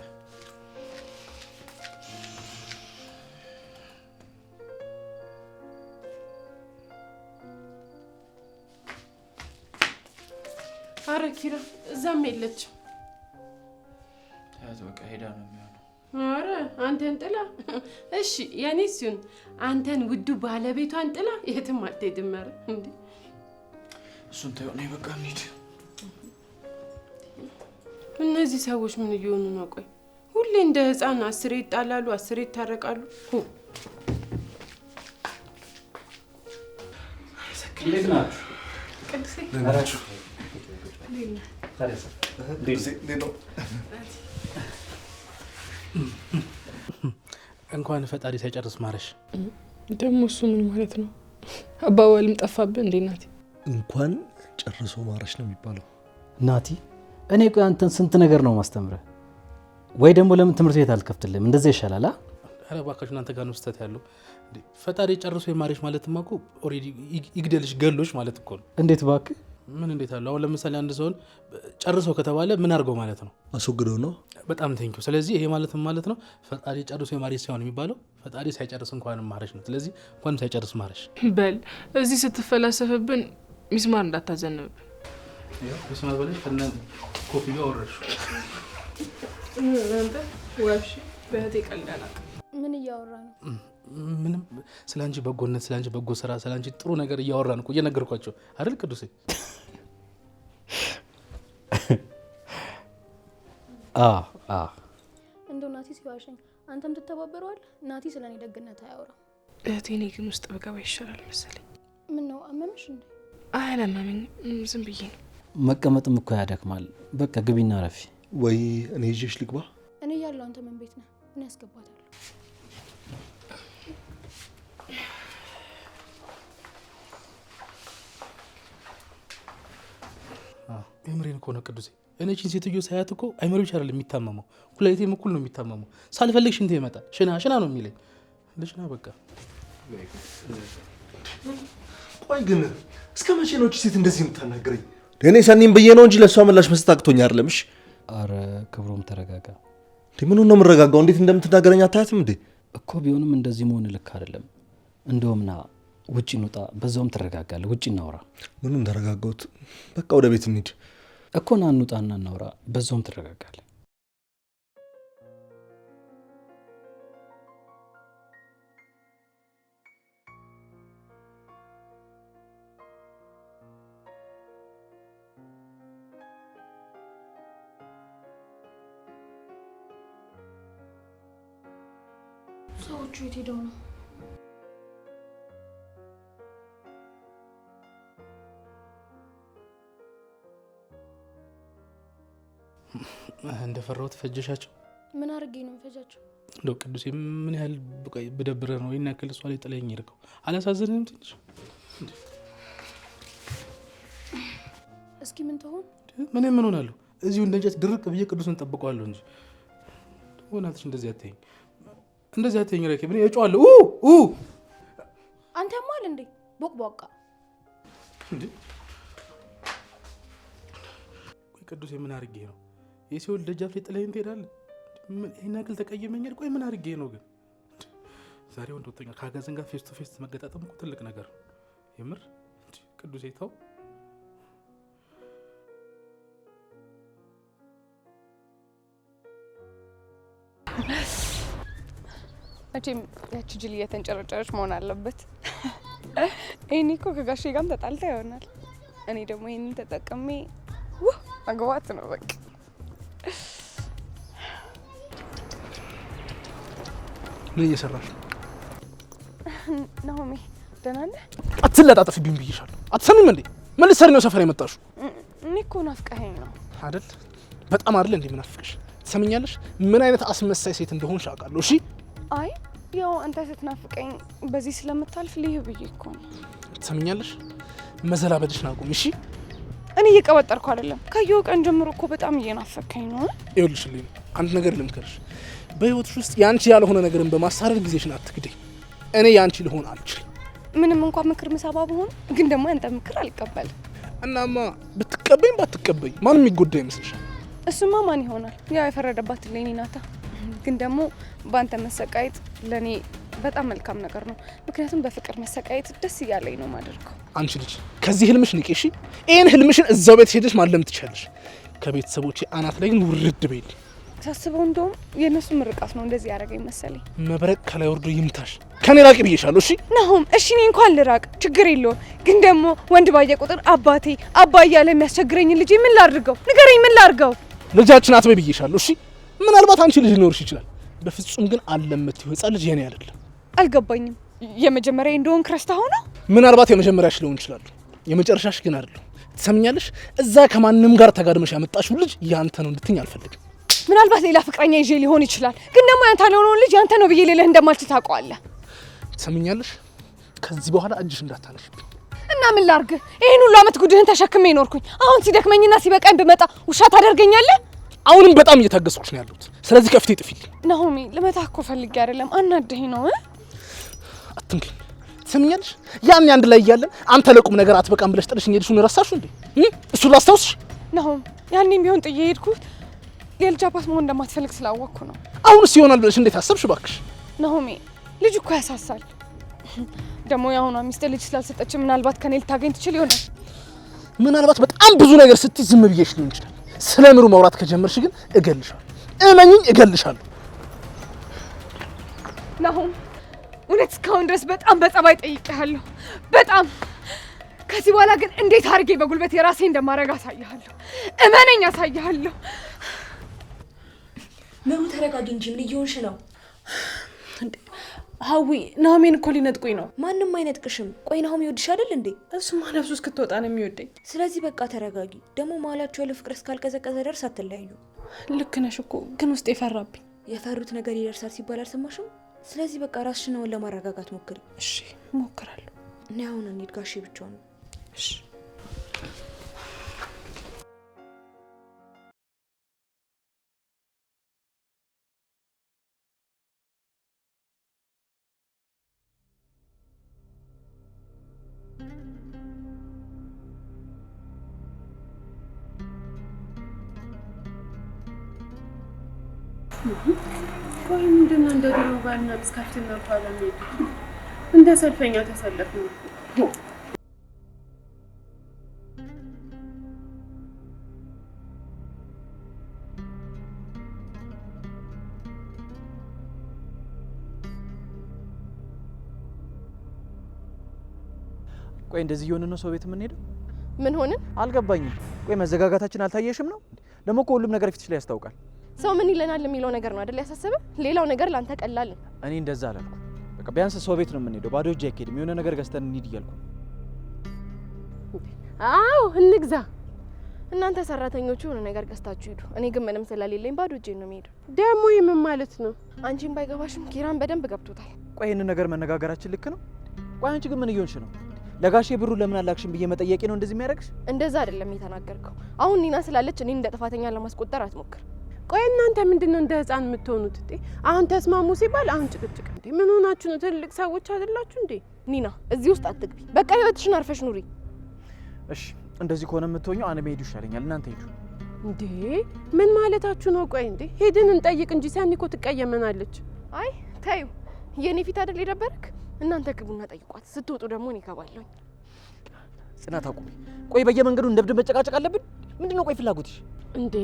አረ ኪራ እዛም የለችም። ያዝ በቃ ሄዳ ነው የሚሆነው። አረ አንተን ጥላ? እሺ የኔስ ይሁን። አንተን ውዱ ባለቤቷን ጥላ የትም አትሄድም። ኧረ እንዴ እሱን ተይው፣ ነይ በቃ እንሂድ። እነዚህ ሰዎች ምን እየሆኑ ነው? ቆይ ሁሌ እንደ ህፃን 10 ይጣላሉ፣ 10 ይታረቃሉ። እንዴት ናችሁ? ናችሁ? እንኳን ፈጣሪ ሳይጨርስ ማረሽ። ደግሞ እሱ ምን ማለት ነው? አባባልም ጠፋብህ እንዴ ናቲ? እንኳን ጨርሶ ማረሽ ነው የሚባለው። ናቲ እኔ ቆይ አንተን ስንት ነገር ነው ማስተምረህ። ወይ ደግሞ ለምን ትምህርት ቤት አልከፍትልህም? እንደዛ ይሻላል። አረ እባካችሁ እናንተ ጋር ነው ስህተት ያለው። ፈጣሪ ጨርሶ የማረሽ ማለትማ እኮ ኦሬዲ ይግደልሽ ገሎሽ ማለት እኮ ነው። እንዴት እባክህ? ምን እንዴት አለው? አሁን ለምሳሌ አንድ ሰውን ጨርሶ ከተባለ ምን አድርገው ማለት ነው? አስወግደው ነው። በጣም ቴንኪው። ስለዚህ ይሄ ማለት ነው ፈጣሪ ጨርሶ የማረሽ ሳይሆን የሚባለው ፈጣሪ ሳይጨርስ እንኳን ማረሽ ነው። ስለዚህ እንኳን ሳይጨርስ ማረሽ። በል እዚህ ስትፈላሰፍብን ሚስማር እንዳታዘንብብን። ሚስማር በለሽ ከነ ኮፍያ ወረድሽ። አንተ ወፍሽ በህቴ ቀልዳላ። ምን እያወራ ነው? ምንም ስላንቺ በጎነት፣ ስላንቺ በጎ ስራ፣ ስላንቺ ጥሩ ነገር እያወራን እኮ እየነገርኳቸው አይደል ቅዱሴ? እንደው ናቲ ሲዋሸኝ አንተም ትተባበረዋል? ናቲ ስለኔ ደግነት አያወራም። እህቴ እኔ ግን ውስጥ በገባ ይሻላል መሰለኝ። ምን ነው አመመሽ እንዴ? አይ አላመመኝ፣ ዝም ብዬ ነው። መቀመጥም እኮ ያደክማል። በቃ ግቢና ረፊ። ወይ እኔ ይዤሽ ልግባ? እኔ ያለው አንተ ምን ቤት ነህ? እኔ ያስገባታለሁ። የምሬን እኮ ነው ቅዱሴ። እኔ እቺን ሴትዮ ሳያት እኮ አይመሪ ብቻ አይደለም የሚታመመው፣ ኩላሊቴም እኩል ነው የሚታመመው። ሳልፈልግ ሽንቴ ይመጣል። ሽና ነው የሚለኝ። ልሽና በቃ። ቆይ ግን እስከ መቼ ነው እቺ ሴት እንደዚህ የምታናገረኝ? እኔ ሰኒም ብዬ ነው እንጂ ለእሷ ምላሽ መስጠት አቅቶኝ አይደለም። እሺ አረ ክብሮም ተረጋጋ። ምን ነው የምረጋጋው? እንዴት እንደምትናገረኝ አታያትም እንዴ? እኮ ቢሆንም እንደዚህ መሆን ልክ አይደለም። እንደውም ና ውጪ እንውጣ፣ በዛውም ትረጋጋለህ። ውጪ እናውራ። ምኑን ተረጋጋሁት? በቃ ወደ ቤት እንሂድ እኮ። ና እንውጣና እናውራ፣ በዛውም ትረጋጋለህ። ሰዎቹ የት ሄደው ነው? እንደፈራሁት ፈጀሻቸው? ምን አድርጌ ነው ፈጃቸው? እንደው ቅዱሴ ምን ያህል ብደብረ ነው ይሄን ያክል እሷ ላይ ጥለኸኝ ሄድከው? አላሳዝንህም ትንሽ? እስኪ ምን ትሆን? ምን ሆናለሁ? እዚሁ እንደ እንጨት ድርቅ ብዬ ቅዱስን ጠብቀዋለሁ እንጂ ወናትሽ እንደዚህ አትይኝ፣ እንደዚህ አትይኝ። ረከ ምን እጮዋለሁ? አንተ ማል እንዴ ቦቅቧቃ እንዴ! ቆይ ቅዱሴ ምን አድርጌ ነው የሲኦል ደጃፍ ላይ ጥለኸኝ ትሄዳለህ? ምን ይሄን ያክል ተቀየመኛል? ቆይ ምን አድርጌ ነው ግን? ዛሬ ወንዶተኛ ከአጋዘን ጋር ፌስ ቱ ፌስ መገጣጠም እኮ ትልቅ ነገር ነው የምር። ቅዱሴ ተው። መቼም ያቺ ጅል እየተንጨረጨረች መሆን አለበት። ይሄኔ እኮ ከጋሼ ጋርም ተጣልታ ይሆናል። እኔ ደግሞ ይሄንን ተጠቅሜ አግባት ነው በቃ። ምን እየሰራሽ ናሆሜ? ደህና ነህ? አትለጣጠፊብኝ ብዬሻለሁ። አትሰሚም እንዴ? ምን ልትሰሪ ነው ሰፈር የመጣሽው? እኔ እኮ ናፍቀኸኝ ነው አይደል? በጣም አይደል እንዴ ምናፍቅሽ? ትሰሚኛለሽ? ምን አይነት አስመሳይ ሴት እንደሆንሽ አውቃለሁ። እሺ አይ ያው አንተ ስትናፍቀኝ በዚህ ስለምታልፍ ልህ ብዬ እኮ ነው። ትሰሚኛለሽ? መዘላበድሽን አቁም እሺ? እኔ እየቀበጠርኩ አይደለም። ከየው ቀን ጀምሮ እኮ በጣም እየናፈቀኝ ነው። ይኸውልሽ ልኝ አንድ ነገር ልምከርሽ። በህይወትሽ ውስጥ ያንቺ ያልሆነ ነገርን በማሳረር ጊዜሽን አትግደይ። እኔ ያንቺ ልሆን አልችልም። ምንም እንኳን ምክር ምሰባ ብሆን ግን ደግሞ ያንተ ምክር አልቀበልም። እናማ ብትቀበይም ባትቀበይ ማንም የሚጎዳ ይመስልሻል? እሱማ ማን ይሆናል? ያው የፈረደባት ለኔ ናታ። ግን ደግሞ በአንተ መሰቃየት ለኔ በጣም መልካም ነገር ነው። ምክንያቱም በፍቅር መሰቃየት ደስ እያለኝ ነው ማደርገው። አንቺ ልጅ ከዚህ ህልምሽ ንቂ እሺ? ይሄን ህልምሽን እዛው ቤት ሄደሽ ማለም ትችያለሽ። ከቤተሰቦቼ አናት ላይ ግን ውርድ በይል። ሳስበው እንደውም የእነሱ ምርቃት ነው እንደዚህ ያደረገኝ መሰለኝ። መብረቅ ከላይ ወርዶ ይምታሽ። ከኔ ራቂ ብዬሻለሁ። እሺ ናሆም፣ እሺ እኔ እንኳን ልራቅ ችግር የለውም። ግን ደግሞ ወንድ ባየ ቁጥር አባቴ አባዬ እያለ የሚያስቸግረኝ ልጅ ምን ላድርገው? ንገረኝ፣ ምን ላድርገው? ልጃችን አትበይ ብዬሻለሁ። እሺ ምናልባት አንቺ ልጅ ሊኖርሽ ይችላል። በፍጹም ግን አለምትይው ህፃን ልጅ የኔ አይደለም። አልገባኝም። የመጀመሪያ እንደሆን ክረስታ ሆነ። ምናልባት የመጀመሪያሽ ሊሆን ይችላል፣ የመጨረሻሽ ግን አይደለም። ትሰምኛለሽ? እዛ ከማንም ጋር ተጋድመሽ ያመጣሽው ልጅ ያንተ ነው እንድትኝ አልፈልግም። ምናልባት ሌላ ፍቅረኛ ይዤ ሊሆን ይችላል፣ ግን ደግሞ ያንተ ያልሆነውን ልጅ ያንተ ነው ብዬ ልልህ እንደማልችል ታውቀዋለህ። ትሰምኛለሽ? ከዚህ በኋላ እጅሽ እንዳታነሽብኝ። እና ምን ላርግ? ይሄን ሁሉ አመት ጉድህን ተሸክሜ ኖርኩኝ። አሁን ሲደክመኝና ሲበቃኝ ብመጣ ውሻ ታደርገኛለህ? አሁንም በጣም እየታገስኩሽ ነው ያለሁት። ስለዚህ ከፍቴ ጥፊልኝ። ናሆሚ፣ ልመታህ እኮ ፈልጌ አይደለም፣ አናደኸኝ ነው። አትንከኝ። ትሰምኛለሽ? ያኔ አንድ ላይ እያለን አንተ ለቁም ነገር አትበቃም ብለሽ ጥለሽኝ ሄድሽውን ረሳሽው እንዴ? እሱን ላስታውስሽ። ናሆም፣ ያኔም ቢሆን ጥዬ ሄድኩት የልጅ አባት መሆን እንደማትፈልግ ስላወቅኩ ነው። አሁንስ ይሆናል ብለሽ እንዴት አሰብሽ? እባክሽ ናሆሜ፣ ልጅ እኮ ያሳሳል። ደግሞ የአሁኗ ሚስት ልጅ ስላልሰጠች ምናልባት ከኔ ልታገኝ ትችል ይሆናል። ምናልባት በጣም ብዙ ነገር ስትይ ዝም ብዬሽ ሊሆን ይችላል። ስለ ምሩ ማውራት ከጀመርሽ ግን እገልሻለሁ። እመኚኝ፣ እገልሻለሁ። ናሆም፣ እውነት እስካሁን ድረስ በጣም በጸባይ ጠይቄሃለሁ። በጣም ከዚህ በኋላ ግን እንዴት አድርጌ በጉልበት የራሴ እንደማረግ አሳይሃለሁ። እመነኝ፣ አሳይሃለሁ። ምሩ ተረጋጊ እንጂ ምን እየሆንሽ ነው? ሀዊ፣ ናሆሜን እኮ ሊነጥቁኝ ነው። ማንም አይነጥቅሽም። ቆይ ናሆም ይወድሽ አይደል እንዴ? እሱማ ነፍሱ እስክትወጣ ነው የሚወደኝ። ስለዚህ በቃ ተረጋጊ። ደግሞ መሀላችሁ ያለው ፍቅር እስካልቀዘቀዘ ድረስ አትለያዩ። ልክ ነሽ እኮ ግን ውስጥ የፈራብኝ። የፈሩት ነገር ይደርሳል ሲባል አልሰማሽም? ስለዚህ በቃ ራስሽን ለማረጋጋት ሞክሪ። እሺ እሞክራለሁ። እኔ አሁን እንሂድ፣ ጋሼ ብቻውን ነው። እሺ ቆይ ምንድን ነው እንደ ድሮ ባልና ሚስት ከፍትና ኋላ ሄዱ እንደ ሰልፈኛ ተሰለፉ። ቆይ እንደዚህ እየሆነ ነው ሰው ቤት የምንሄደው? ምን ሆንን? አልገባኝም። ቆይ መዘጋጋታችን አልታየሽም ነው? ደግሞ እኮ ሁሉም ነገር ፊትሽ ላይ ያስታውቃል። ሰው ምን ይለናል የሚለው ነገር ነው አይደል ያሳሰበ? ሌላው ነገር ላንተ ቀላል። እኔ እንደዛ አላልኩ። በቃ ቢያንስ ሰው ቤት ነው የምንሄደው፣ ባዶ እጅ አይኬድም። የሆነ ነገር ገዝተን እንሂድ እያልኩ። አዎ እንግዛ። እናንተ ሰራተኞቹ የሆነ ነገር ገዝታችሁ ሂዱ። እኔ ግን ምንም ስለሌለኝ ባዶ እጄን ነው የምሄደው። ደግሞ ምን ማለት ነው? አንቺን ባይገባሽም ኪራን በደንብ ገብቶታል። ቆይ ይህንን ነገር መነጋገራችን ልክ ነው? ቆይ አንቺ ግን ምን እየሆንሽ ነው? ለጋሼ ብሩ ለምን አላክሽም ብዬ መጠየቄ ነው እንደዚህ የሚያደርግሽ? እንደዛ አይደለም የተናገርከው። አሁን ኒና ስላለች እኔን እንደ ጥፋተኛ ለማስቆጠር አትሞክር። ቆይ እናንተ ምንድነው እንደ ህፃን የምትሆኑት እንዴ? አሁን ተስማሙ ሲባል አሁን ጭቅጭቅ እንዴ? ምን ሆናችሁ ነው? ትልቅ ሰዎች አይደላችሁ እንዴ? ኒና እዚህ ውስጥ አትግቢ። በቃ ህይወትሽን አርፈሽ ኑሪ። እሺ እንደዚህ ከሆነ የምትሆኚው እኔ መሄዱ ይሻለኛል። እናንተ ሂዱ። እንዴ ምን ማለታችሁ ነው? ቆይ እንዴ ሄድን እንጠይቅ እንጂ ሰኒ እኮ ትቀየመናለች። አይ ታዩ የኔ ፊት አይደል የደበረክ? እናንተ ግቡና ጠይቋት። ስትወጡ ደግሞ እኔ እገባለሁ። ጽናት አቁሚ። ቆይ በየመንገዱ እንደብድ መጨቃጨቅ አለብን? ምንድነው ቆይ ፍላጎትሽ? እንዴ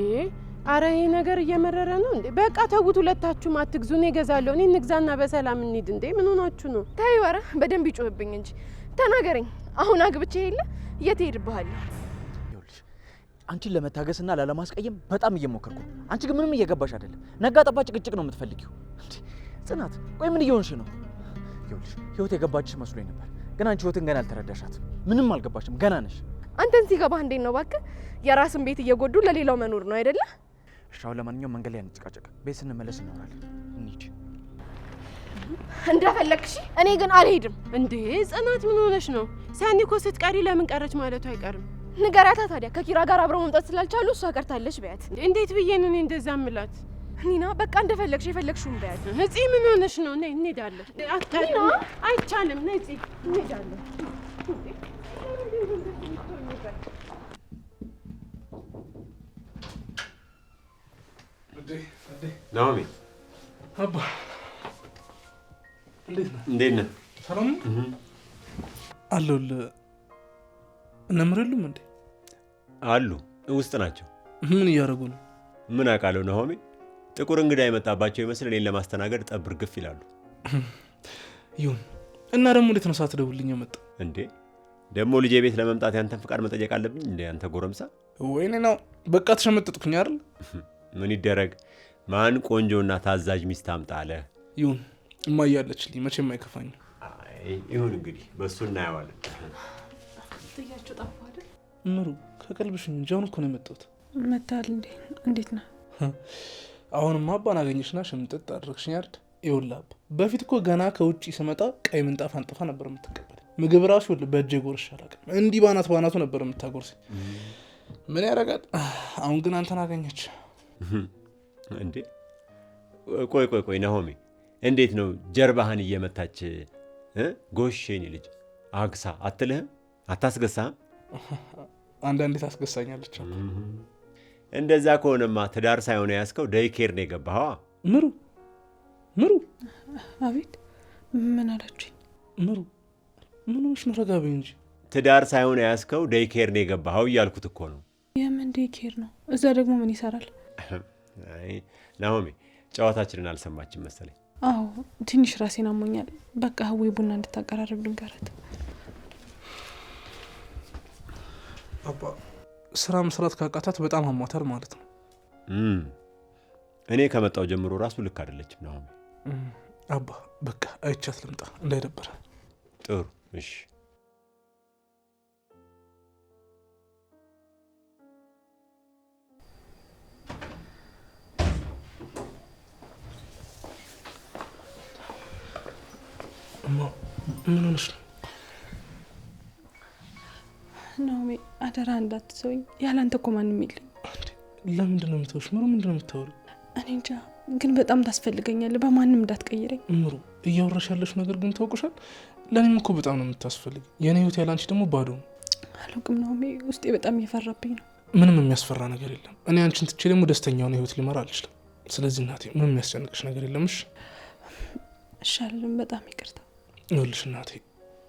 አረ ይሄ ነገር እየመረረ ነው እንዴ? በቃ ተውት፣ ሁለታችሁም አትግዙ። እኔ እገዛለሁ። እኔ እንግዛና በሰላም እንሂድ። እንዴ ምን ሆናችሁ ነው? ታዩ ኧረ በደንብ ይጮህብኝ እንጂ ተናገረኝ። አሁን አግብቼ የለ የት ሄድብሃለሁ? ይኸውልሽ አንቺን ለመታገስና ላለማስቀየም በጣም እየሞከርኩ ነው። አንቺ ግን ምንም እየገባሽ አይደለም። ነጋ ጠባ ጭቅጭቅ ነው የምትፈልጊው። ጽናት ቆይ ምን እየሆንሽ ነው? ይኸውልሽ ህይወት የገባችሽ መስሎኝ ነበር፣ ግን አንቺ ህይወትን ገና አልተረዳሻትም። ምንም አልገባሽም፣ ገና ነሽ። አንተን ሲገባህ እንዴት ነው እባክህ? የራስን ቤት እየጎዱ ለሌላው መኖር ነው አይደለ? እሺ አሁን ለማንኛውም መንገድ ላይ አንጨቃጨቅ። ቤት ስንመለስ እናወራለን። እንሂድ። እንደፈለግሽ። እኔ ግን አልሄድም። እንዴ ጽናት ምን ሆነሽ ነው? ሰኒ እኮ ስትቀሪ ለምን ቀረች ማለቱ አይቀርም። ንገራታ ታዲያ። ከኪራ ጋር አብረው መምጣት ስላልቻሉ እሷ ቀርታለች በያት። እንዴት ብዬ ነው እኔ እንደዛ እምላት? ኒና በቃ እንደፈለግሽ የፈለግሽውን በያት። እፂ ምን ሆነሽ ነው? ነይ እንሄዳለን። አታልም፣ አይቻልም። ነይ እፂ እንሄዳለን። ናኦሚ አባ እንዴት ነህ? ሰላም አለሁልህ። እነምር የሉም እንዴ? አሉ፣ ውስጥ ናቸው። ምን እያደረጉ ነው? ምን አውቃለሁ ናኦሚ። ጥቁር እንግዳ የመጣባቸው ይመስል እኔን ለማስተናገድ ጠብር ግፍ ይላሉ። ይሁን እና ደግሞ እንዴት ነው ሳትደውልልኝ የመጣው? እንዴ ደግሞ ልጄ ቤት ለመምጣት ያንተን ፍቃድ መጠየቅ አለብኝ እንዴ? አንተ ጎረምሳ። ወይኔ ነው በቃ ተሸመጠጥኩኝ አይደል? ምን ይደረግ፣ ማን ቆንጆና ታዛዥ ሚስት አምጣ አለ። ይሁን እማያለችልኝ መቼም አይከፋኝም። ይሁን እንግዲህ በእሱ እናየዋለን። ጥያቸው ጠፋ አይደል? ምሩ ከቀልብሽ እንጂ አሁን እኮ ነው የመጣሁት። መታል እንዴ? እንዴት ነህ? አሁንማ አባን አገኘሽና ሽምጥጥ አድርግሽኝ አይደል? ይኸውልህ አባ በፊት እኮ ገና ከውጭ ስመጣ ቀይ ምንጣፍ አንጥፋ ነበር የምትቀበል። ምግብ ራሱ በእጄ ጎርሼ አላውቅም። እንዲህ ባናት ባናቱ ነበር የምታጎርሰኝ። ምን ያደርጋል፣ አሁን ግን አንተን አገኘች። እንዴ ቆይ ናኦሚ፣ እንዴት ነው ጀርባህን እየመታች ጎሼኔ ልጅ አግሳ አትልህም? አታስገሳህም? አንዳንዴ ታስገሳኛለች። እንደዛ ከሆነማ ትዳር ሳይሆን ያስከው ዴይኬር ነው የገባኸው። ምሩ አቤት። ምን አላችሁኝ? ምሩ ምን ሆነሽ ነው? ረጋ በይ እንጂ። ትዳር ሳይሆን ያስከው ዴይኬር ነው የገባኸው እያልኩት እኮ ነው። የምን ዴይኬር ነው? እዛ ደግሞ ምን ይሰራል? አይ ናኦሚ ጨዋታችንን አልሰማችም መሰለኝ። አዎ ትንሽ ራሴን አሞኛል። በቃ ሀዊ ቡና እንድታቀራርብ ልንገራት። አባ ስራ መስራት ካቃታት በጣም አሟታል ማለት ነው። እኔ ከመጣው ጀምሮ ራሱ ልክ አይደለችም ናኦሚ። አባ በቃ አይቻት ልምጣ እንዳይደበረ። ጥሩ እሺ። ምን ሆነሽ ነው? ናኦሚ አደራ እንዳትተወኝ። ያላንተ እኮ ማንም የለኝ። ለምንድን ነው የምትወሽ? ምሩ ምንድን ነው የምታወሪው? እኔ እንጃ ግን በጣም ታስፈልገኛለህ። በማንም እንዳትቀይረኝ። ምሩ እያወራሽ ያለሽ ነገር ግን ታውቁሻል። ለእኔም እኮ በጣም ነው የምታስፈልግ። የእኔ ህይወት ያለ አንቺ ደግሞ ባዶ ነው። አላውቅም ናኦሚ፣ ውስጤ በጣም እየፈራብኝ ነው። ምንም የሚያስፈራ ነገር የለም። እኔ አንቺን ትቼ ደግሞ ደስተኛውን ህይወት ሊመራ አልችልም። ስለዚህ እናቴ ምንም የሚያስጨንቅሽ ነገር የለም። እሺ አልልም። በጣም ይቅርታ። ይኸውልሽ እናቴ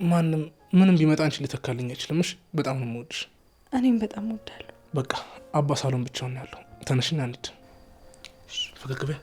ማንም ምንም ቢመጣ አንቺ ሊተካልኝ አይችልም። በጣም ነው የምወድሽ። እኔም በጣም እወዳለሁ። በቃ አባ ሳሎን ብቻውን ያለው ተነሽና እንሂድ። ፈገግ በይ።